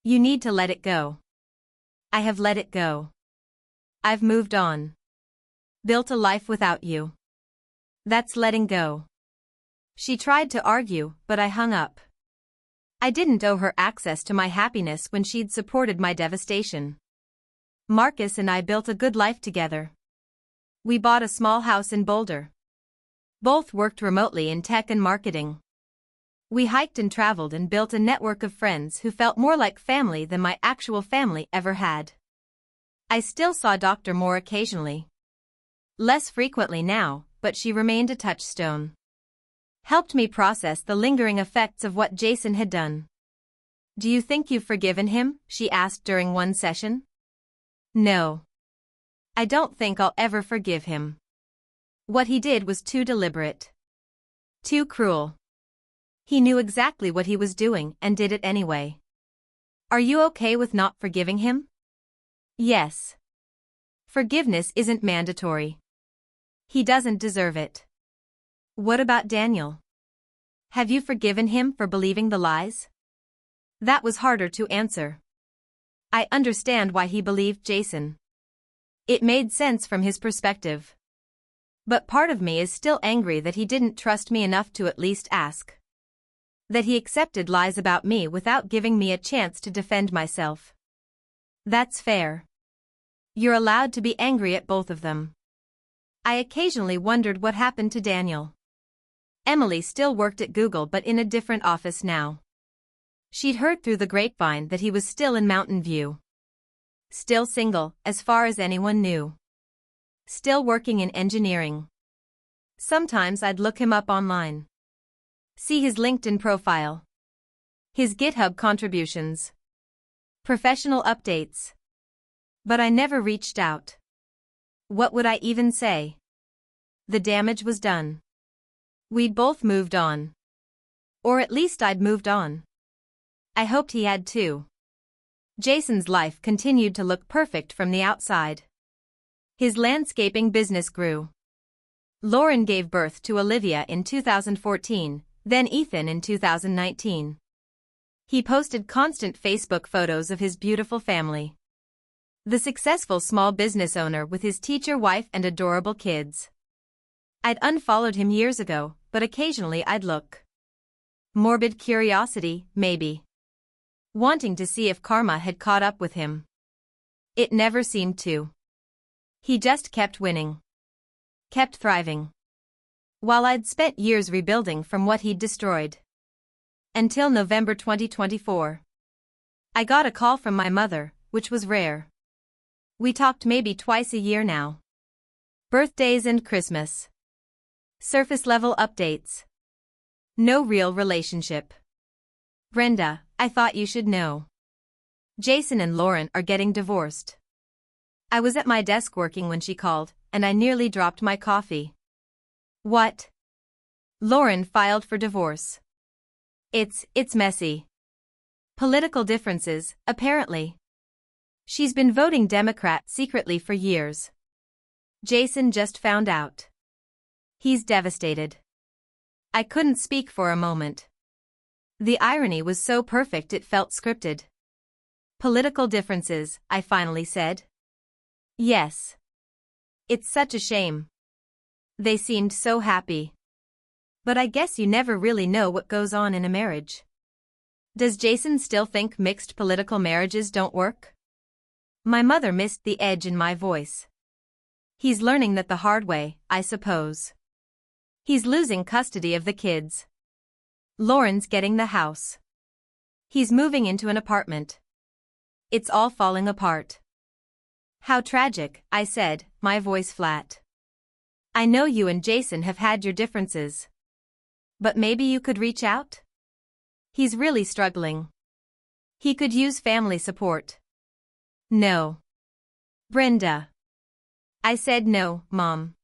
You need to let it go. I have let it go. I've moved on. Built a life without you. That's letting go. She tried to argue, but I hung up. I didn't owe her access to my happiness when she'd supported my devastation. Marcus and I built a good life together. We bought a small house in Boulder. Both worked remotely in tech and marketing. We hiked and traveled and built a network of friends who felt more like family than my actual family ever had. I still saw Dr. Moore occasionally. Less frequently now, but she remained a touchstone. Helped me process the lingering effects of what Jason had done. "Do you think you've forgiven him?" she asked during one session. "No. I don't think I'll ever forgive him. What he did was too deliberate. Too cruel. He knew exactly what he was doing and did it anyway." "Are you okay with not forgiving him?" "Yes. Forgiveness isn't mandatory. He doesn't deserve it." "What about Daniel? Have you forgiven him for believing the lies?" That was harder to answer. I understand why he believed Jason. It made sense from his perspective. But part of me is still angry that he didn't trust me enough to at least ask. That he accepted lies about me without giving me a chance to defend myself. That's fair. You're allowed to be angry at both of them. I occasionally wondered what happened to Daniel. Emily still worked at Google but in a different office now. She'd heard through the grapevine that he was still in Mountain View. Still single, as far as anyone knew. Still working in engineering. Sometimes I'd look him up online. See his LinkedIn profile. His GitHub contributions. Professional updates. But I never reached out. What would I even say? The damage was done. We'd both moved on. Or at least I'd moved on. I hoped he had too. Jason's life continued to look perfect from the outside. His landscaping business grew. Lauren gave birth to Olivia in 2014, then Ethan in 2019. He posted constant Facebook photos of his beautiful family. The successful small business owner with his teacher wife and adorable kids. I'd unfollowed him years ago, but occasionally I'd look. Morbid curiosity, maybe. Wanting to see if karma had caught up with him. It never seemed to. He just kept winning. Kept thriving. While I'd spent years rebuilding from what he'd destroyed. Until November 2024. I got a call from my mother, which was rare. We talked maybe twice a year now. Birthdays and Christmas. Surface level updates. No real relationship. "Brenda, I thought you should know. Jason and Lauren are getting divorced." I was at my desk working when she called, and I nearly dropped my coffee. "What?" "Lauren filed for divorce. It's messy. Political differences, apparently. She's been voting Democrat secretly for years. Jason just found out. He's devastated." I couldn't speak for a moment. The irony was so perfect it felt scripted. "Political differences," I finally said. "Yes. It's such a shame. They seemed so happy. But I guess you never really know what goes on in a marriage." "Does Jason still think mixed political marriages don't work?" My mother missed the edge in my voice. "He's learning that the hard way, I suppose. He's losing custody of the kids. Lauren's getting the house. He's moving into an apartment. It's all falling apart." "How tragic," I said, my voice flat. "I know you and Jason have had your differences. But maybe you could reach out? He's really struggling. He could use family support." "No. Brenda." I said no, Mom.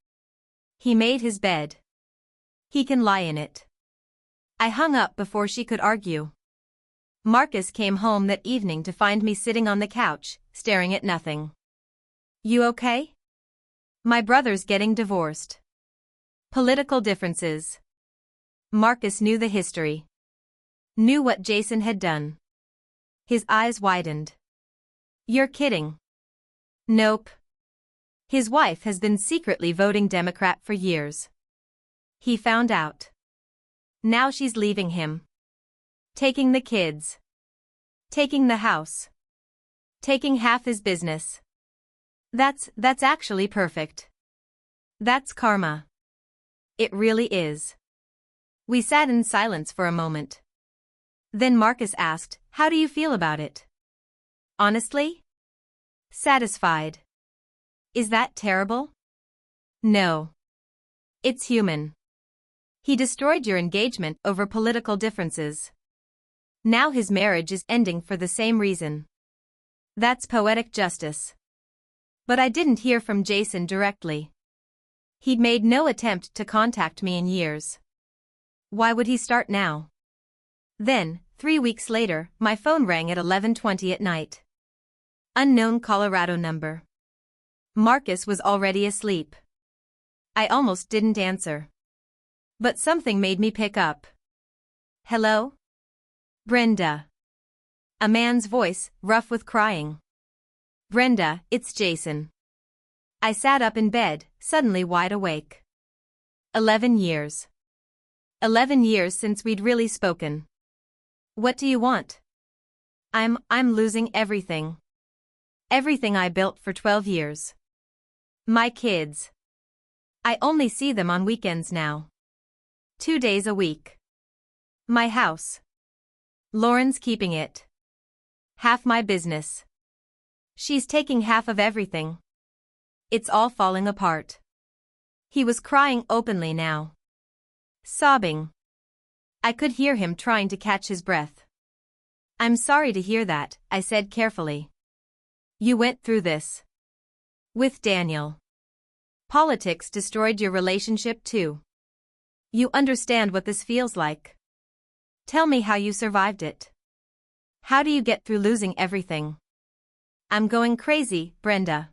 He made his bed. He can lie in it. I hung up before she could argue. Marcus came home that evening to find me sitting on the couch, staring at nothing. "You okay?" "My brother's getting divorced. Political differences." Marcus knew the history. Knew what Jason had done. His eyes widened. "You're kidding." "Nope. His wife has been secretly voting Democrat for years. He found out. Now she's leaving him. Taking the kids. Taking the house. Taking half his business. That's actually perfect. That's karma. It really is." We sat in silence for a moment. Then Marcus asked, "How do you feel about it?" "Honestly?" "Satisfied." "Is that terrible?" "No. It's human. He destroyed your engagement over political differences. Now his marriage is ending for the same reason. That's poetic justice." But I didn't hear from Jason directly. He'd made no attempt to contact me in years. Why would he start now? Then, 3 weeks later, my phone rang at 11:20 at night. Unknown Colorado number. Marcus was already asleep. I almost didn't answer. But something made me pick up. "Hello? Brenda." A man's voice, rough with crying. "Brenda, it's Jason." I sat up in bed, suddenly wide awake. 11 years. 11 years since we'd really spoken. "What do you want?" I'm losing everything. Everything I built for 12 years. My kids. I only see them on weekends now. 2 days a week. My house. Lauren's keeping it. Half my business. She's taking half of everything. It's all falling apart. He was crying openly now. Sobbing. I could hear him trying to catch his breath. "I'm sorry to hear that," I said carefully. "You went through this. With Daniel. Politics destroyed your relationship too. You understand what this feels like. Tell me how you survived it. How do you get through losing everything?" "I'm going crazy, Brenda.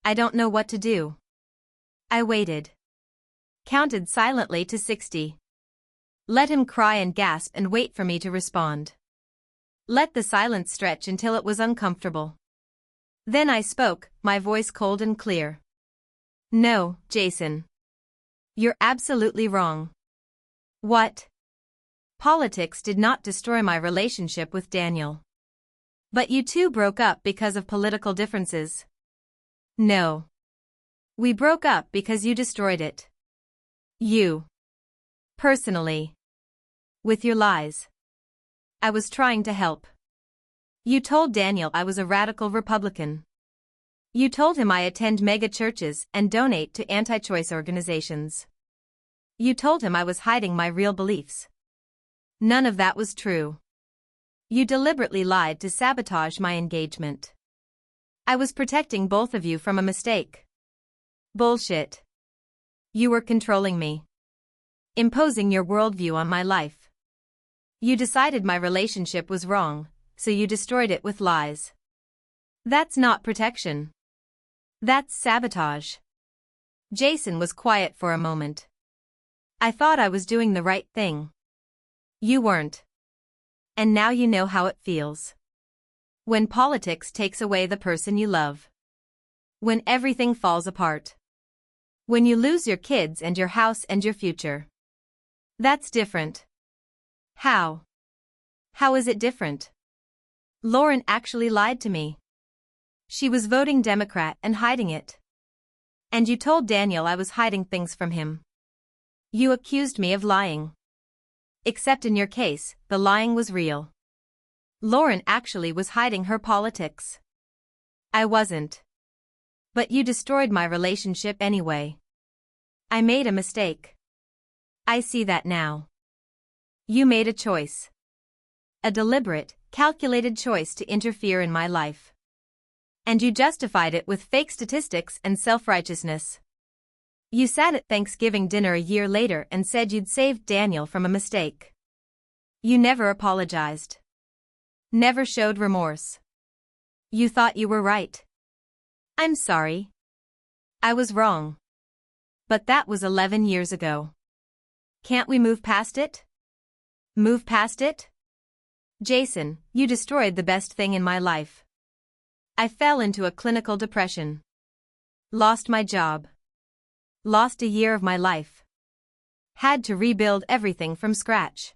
I don't know what to do." I waited. Counted silently to 60. Let him cry and gasp and wait for me to respond. Let the silence stretch until it was uncomfortable. Then I spoke, my voice cold and clear. "No, Jason. You're absolutely wrong." "What?" "Politics did not destroy my relationship with Daniel. But you two broke up because of political differences." "No. We broke up because you destroyed it. You. Personally. With your lies." "I was trying to help. You told Daniel I was a radical Republican. You told him I attend mega churches and donate to anti-choice organizations. You told him I was hiding my real beliefs. None of that was true. You deliberately lied to sabotage my engagement. I was protecting both of you from a mistake." "Bullshit. You were controlling me. Imposing your worldview on my life. You decided my relationship was wrong, so you destroyed it with lies. That's not protection. That's sabotage." Jason was quiet for a moment. "I thought I was doing the right thing. You weren't. And now you know how it feels. When politics takes away the person you love. When everything falls apart. When you lose your kids and your house and your future. That's different." "How? How is it different?" "Lauren actually lied to me. She was voting Democrat and hiding it. And you told Daniel I was hiding things from him. You accused me of lying. Except in your case, the lying was real. Lauren actually was hiding her politics. I wasn't. But you destroyed my relationship anyway. I made a mistake. I see that now. You made a choice. A deliberate, calculated choice to interfere in my life. And you justified it with fake statistics and self-righteousness. You sat at Thanksgiving dinner a year later and said you'd saved Daniel from a mistake. You never apologized. Never showed remorse. You thought you were right. I'm sorry. I was wrong. But that was 11 years ago. Can't we move past it? Move past it? Jason, you destroyed the best thing in my life. I fell into a clinical depression. Lost my job. Lost a year of my life. Had to rebuild everything from scratch.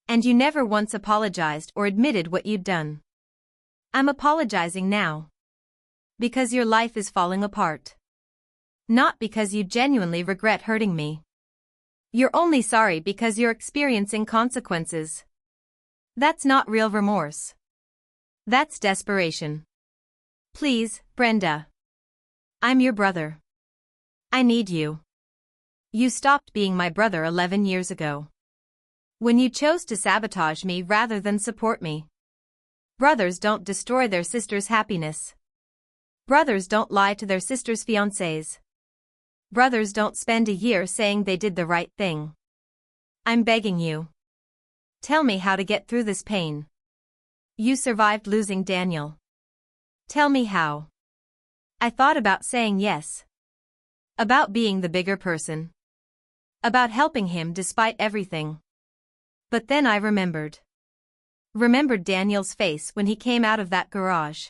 And you never once apologized or admitted what you'd done. I'm apologizing now. Because your life is falling apart. Not because you genuinely regret hurting me. You're only sorry because you're experiencing consequences. That's not real remorse. That's desperation. Please, Brenda. I'm your brother. I need you. You stopped being my brother 11 years ago. When you chose to sabotage me rather than support me. Brothers don't destroy their sister's happiness. Brothers don't lie to their sister's fiancés. Brothers don't spend a year saying they did the right thing. I'm begging you. Tell me how to get through this pain. You survived losing Daniel. Tell me how. I thought about saying yes. About being the bigger person. About helping him despite everything. But then I remembered. Remembered Daniel's face when he came out of that garage.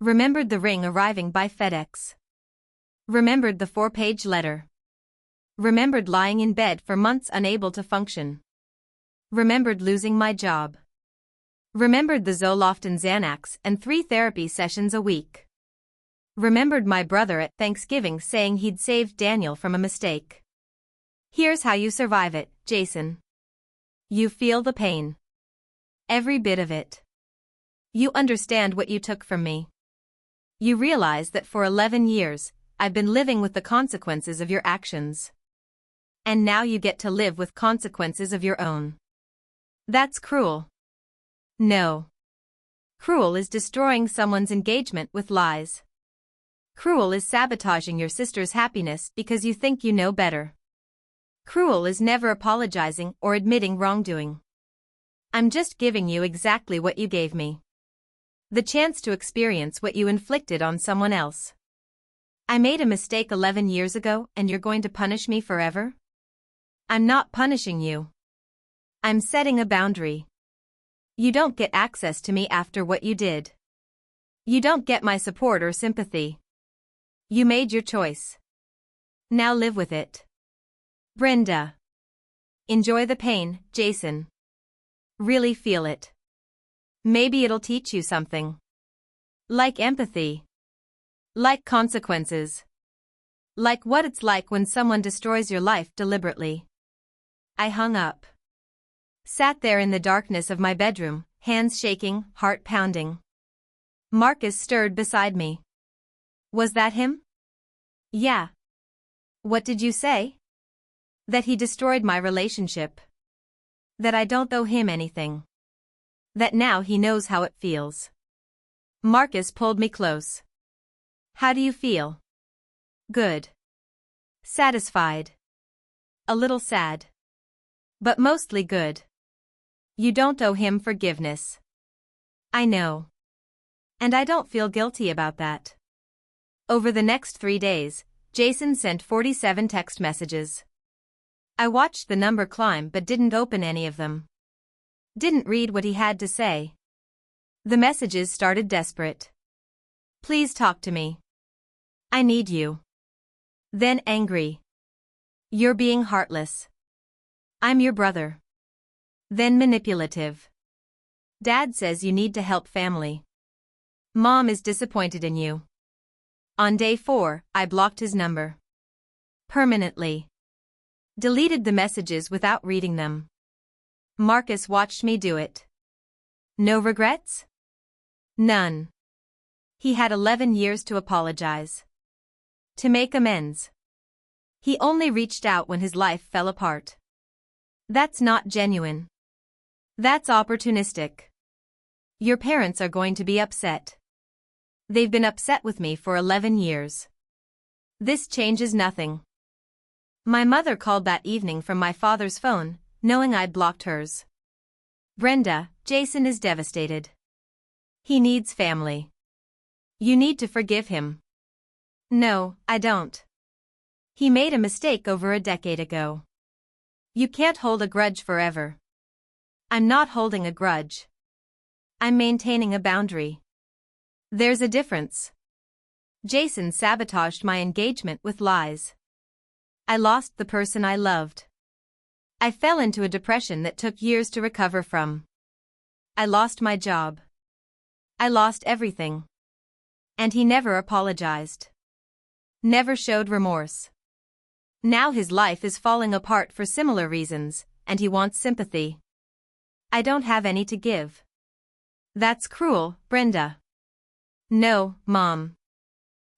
Remembered the ring arriving by FedEx. Remembered the 4-page letter. Remembered lying in bed for months unable to function. Remembered losing my job. Remembered the Zoloft and Xanax and 3 therapy sessions a week. Remembered my brother at Thanksgiving saying he'd saved Daniel from a mistake. Here's how you survive it, Jason. You feel the pain. Every bit of it. You understand what you took from me. You realize that for 11 years, I've been living with the consequences of your actions. And now you get to live with consequences of your own. That's cruel. No. Cruel is destroying someone's engagement with lies. Cruel is sabotaging your sister's happiness because you think you know better. Cruel is never apologizing or admitting wrongdoing. I'm just giving you exactly what you gave me. The chance to experience what you inflicted on someone else. I made a mistake 11 years ago and you're going to punish me forever? I'm not punishing you. I'm setting a boundary. You don't get access to me after what you did. You don't get my support or sympathy. You made your choice. Now live with it. Brenda. Enjoy the pain, Jason. Really feel it. Maybe it'll teach you something. Like empathy. Like consequences. Like what it's like when someone destroys your life deliberately. I hung up. Sat there in the darkness of my bedroom, hands shaking, heart pounding. Marcus stirred beside me. Was that him? Yeah. What did you say? That he destroyed my relationship. That I don't owe him anything. That now he knows how it feels. Marcus pulled me close. How do you feel? Good. Satisfied. A little sad. But mostly good. You don't owe him forgiveness. I know. And I don't feel guilty about that. Over the next 3 days, Jason sent 47 text messages. I watched the number climb but didn't open any of them. Didn't read what he had to say. The messages started desperate. Please talk to me. I need you. Then angry. You're being heartless. I'm your brother. Then manipulative. Dad says you need to help family. Mom is disappointed in you. On day 4, I blocked his number. Permanently. Deleted the messages without reading them. Marcus watched me do it. No regrets? None. He had 11 years to apologize. To make amends. He only reached out when his life fell apart. That's not genuine. That's opportunistic. Your parents are going to be upset. They've been upset with me for 11 years. This changes nothing. My mother called that evening from my father's phone, knowing I'd blocked hers. Brenda, Jason is devastated. He needs family. You need to forgive him. No, I don't. He made a mistake over a decade ago. You can't hold a grudge forever. I'm not holding a grudge. I'm maintaining a boundary. There's a difference. Jason sabotaged my engagement with lies. I lost the person I loved. I fell into a depression that took years to recover from. I lost my job. I lost everything. And he never apologized. Never showed remorse. Now his life is falling apart for similar reasons, and he wants sympathy. I don't have any to give. That's cruel, Brenda. No, Mom.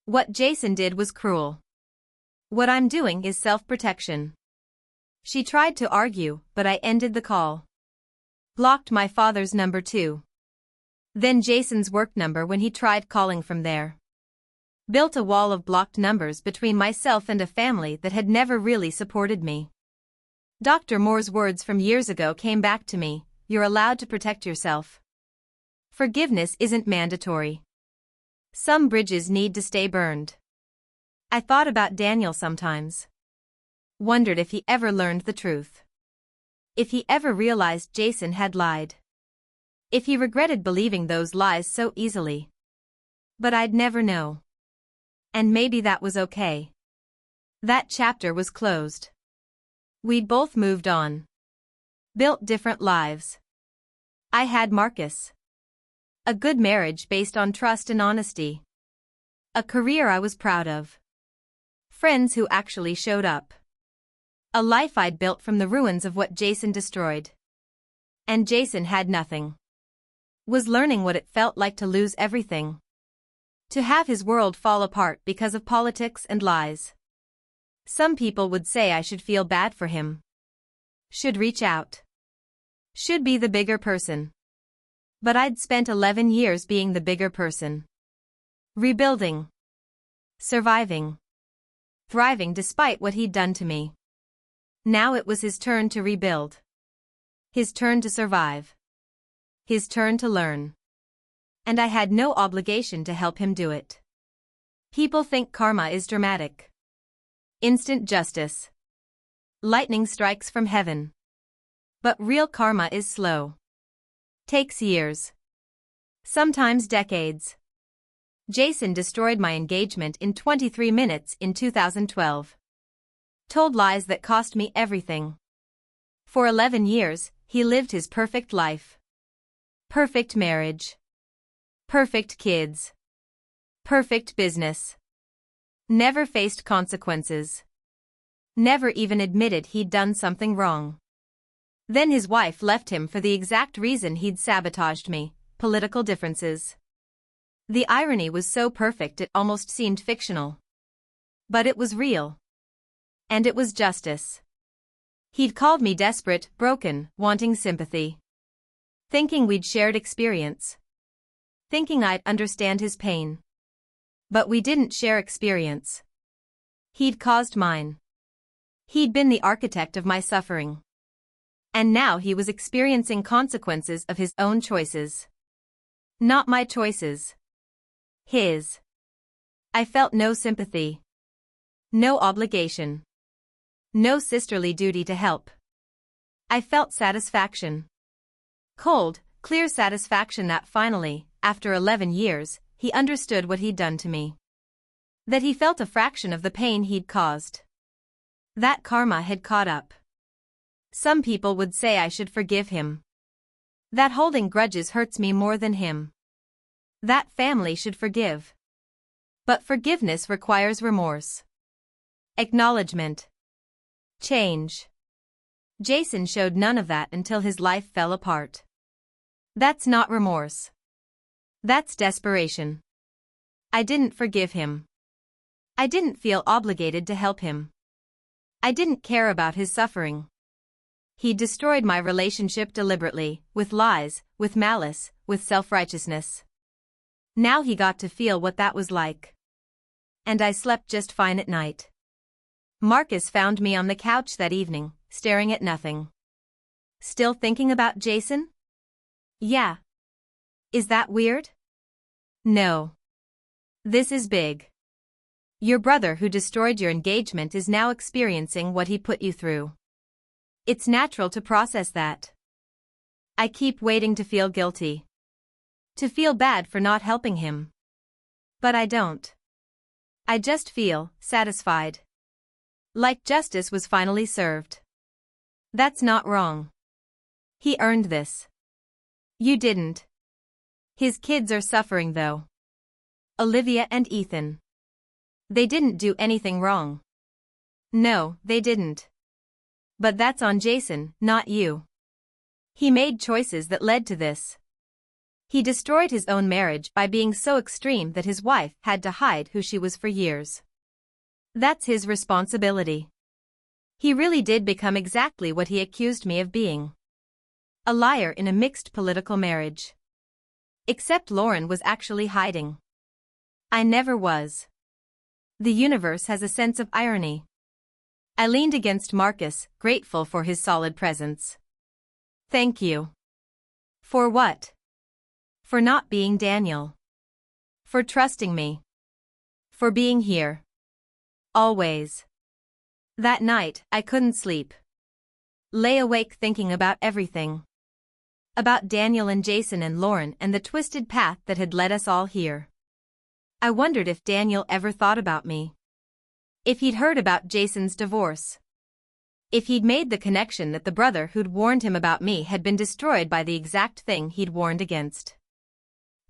What Jason did was cruel. What I'm doing is self-protection. She tried to argue, but I ended the call. Blocked my father's number too. Then Jason's work number when he tried calling from there. Built a wall of blocked numbers between myself and a family that had never really supported me. Dr. Moore's words from years ago came back to me, you're allowed to protect yourself. Forgiveness isn't mandatory. Some bridges need to stay burned. I thought about Daniel sometimes. Wondered if he ever learned the truth. If he ever realized Jason had lied. If he regretted believing those lies so easily. But I'd never know. And maybe that was okay. That chapter was closed. We'd both moved on. Built different lives. I had Marcus. A good marriage based on trust and honesty. A career I was proud of. Friends who actually showed up. A life I'd built from the ruins of what Jason destroyed. And Jason had nothing. Was learning what it felt like to lose everything. To have his world fall apart because of politics and lies. Some people would say I should feel bad for him. Should reach out. Should be the bigger person. But I'd spent 11 years being the bigger person. Rebuilding. Surviving. Thriving despite what he'd done to me. Now it was his turn to rebuild. His turn to survive. His turn to learn. And I had no obligation to help him do it. People think karma is dramatic. Instant justice. Lightning strikes from heaven. But real karma is slow. Takes years. Sometimes decades. Jason destroyed my engagement in 23 minutes in 2012. Told lies that cost me everything. For 11 years, he lived his perfect life. Perfect marriage. Perfect kids. Perfect business. Never faced consequences. Never even admitted he'd done something wrong. Then his wife left him for the exact reason he'd sabotaged me, political differences. The irony was so perfect it almost seemed fictional. But it was real. And it was justice. He'd called me desperate, broken, wanting sympathy. Thinking we'd shared experience. Thinking I'd understand his pain. But we didn't share experience. He'd caused mine. He'd been the architect of my suffering. And now he was experiencing consequences of his own choices. Not my choices. His. I felt no sympathy. No obligation. No sisterly duty to help. I felt satisfaction. Cold, clear satisfaction that finally, after 11 years, he understood what he'd done to me. That he felt a fraction of the pain he'd caused. That karma had caught up. Some people would say I should forgive him. That holding grudges hurts me more than him. That family should forgive. But forgiveness requires remorse. Acknowledgement. Change. Jason showed none of that until his life fell apart. That's not remorse. That's desperation. I didn't forgive him. I didn't feel obligated to help him. I didn't care about his suffering. He destroyed my relationship deliberately, with lies, with malice, with self-righteousness. Now he got to feel what that was like. And I slept just fine at night. Marcus found me on the couch that evening, staring at nothing. Still thinking about Jason? Yeah. Is that weird? No. This is big. Your brother who destroyed your engagement is now experiencing what he put you through. It's natural to process that. I keep waiting to feel guilty. To feel bad for not helping him. But I don't. I just feel satisfied. Like justice was finally served. That's not wrong. He earned this. You didn't. His kids are suffering though. Olivia and Ethan. They didn't do anything wrong. No, they didn't. But that's on Jason, not you. He made choices that led to this. He destroyed his own marriage by being so extreme that his wife had to hide who she was for years. That's his responsibility. He really did become exactly what he accused me of being. A liar in a mixed political marriage. Except Lauren was actually hiding. I never was. The universe has a sense of irony. I leaned against Marcus, grateful for his solid presence. Thank you. For what? For not being Daniel. For trusting me. For being here. Always. That night, I couldn't sleep. Lay awake thinking about everything. About Daniel and Jason and Lauren and the twisted path that had led us all here. I wondered if Daniel ever thought about me. If he'd heard about Jason's divorce. If he'd made the connection that the brother who'd warned him about me had been destroyed by the exact thing he'd warned against.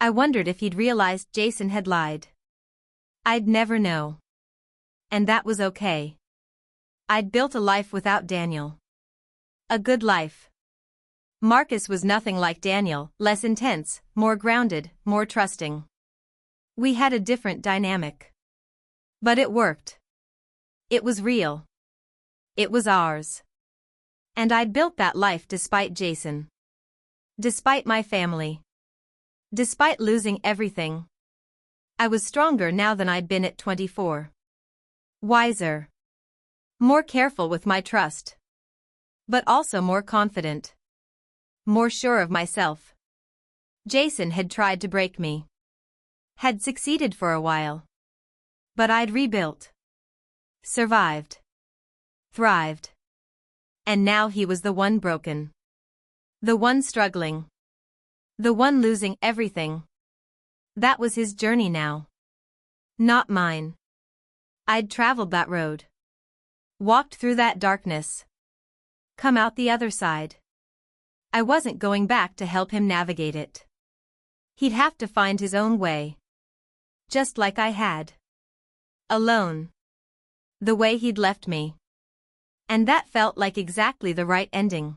I wondered if he'd realized Jason had lied. I'd never know. And that was okay. I'd built a life without Daniel. A good life. Marcus was nothing like Daniel, less intense, more grounded, more trusting. We had a different dynamic. But it worked. It was real. It was ours. And I'd built that life despite Jason. Despite my family. Despite losing everything. I was stronger now than I'd been at 24. Wiser. More careful with my trust. But also more confident. More sure of myself. Jason had tried to break me. Had succeeded for a while. But I'd rebuilt. Survived. Thrived. And now he was the one broken. The one struggling. The one losing everything. That was his journey now. Not mine. I'd traveled that road. Walked through that darkness. Come out the other side. I wasn't going back to help him navigate it. He'd have to find his own way. Just like I had. Alone. The way he'd left me. And that felt like exactly the right ending.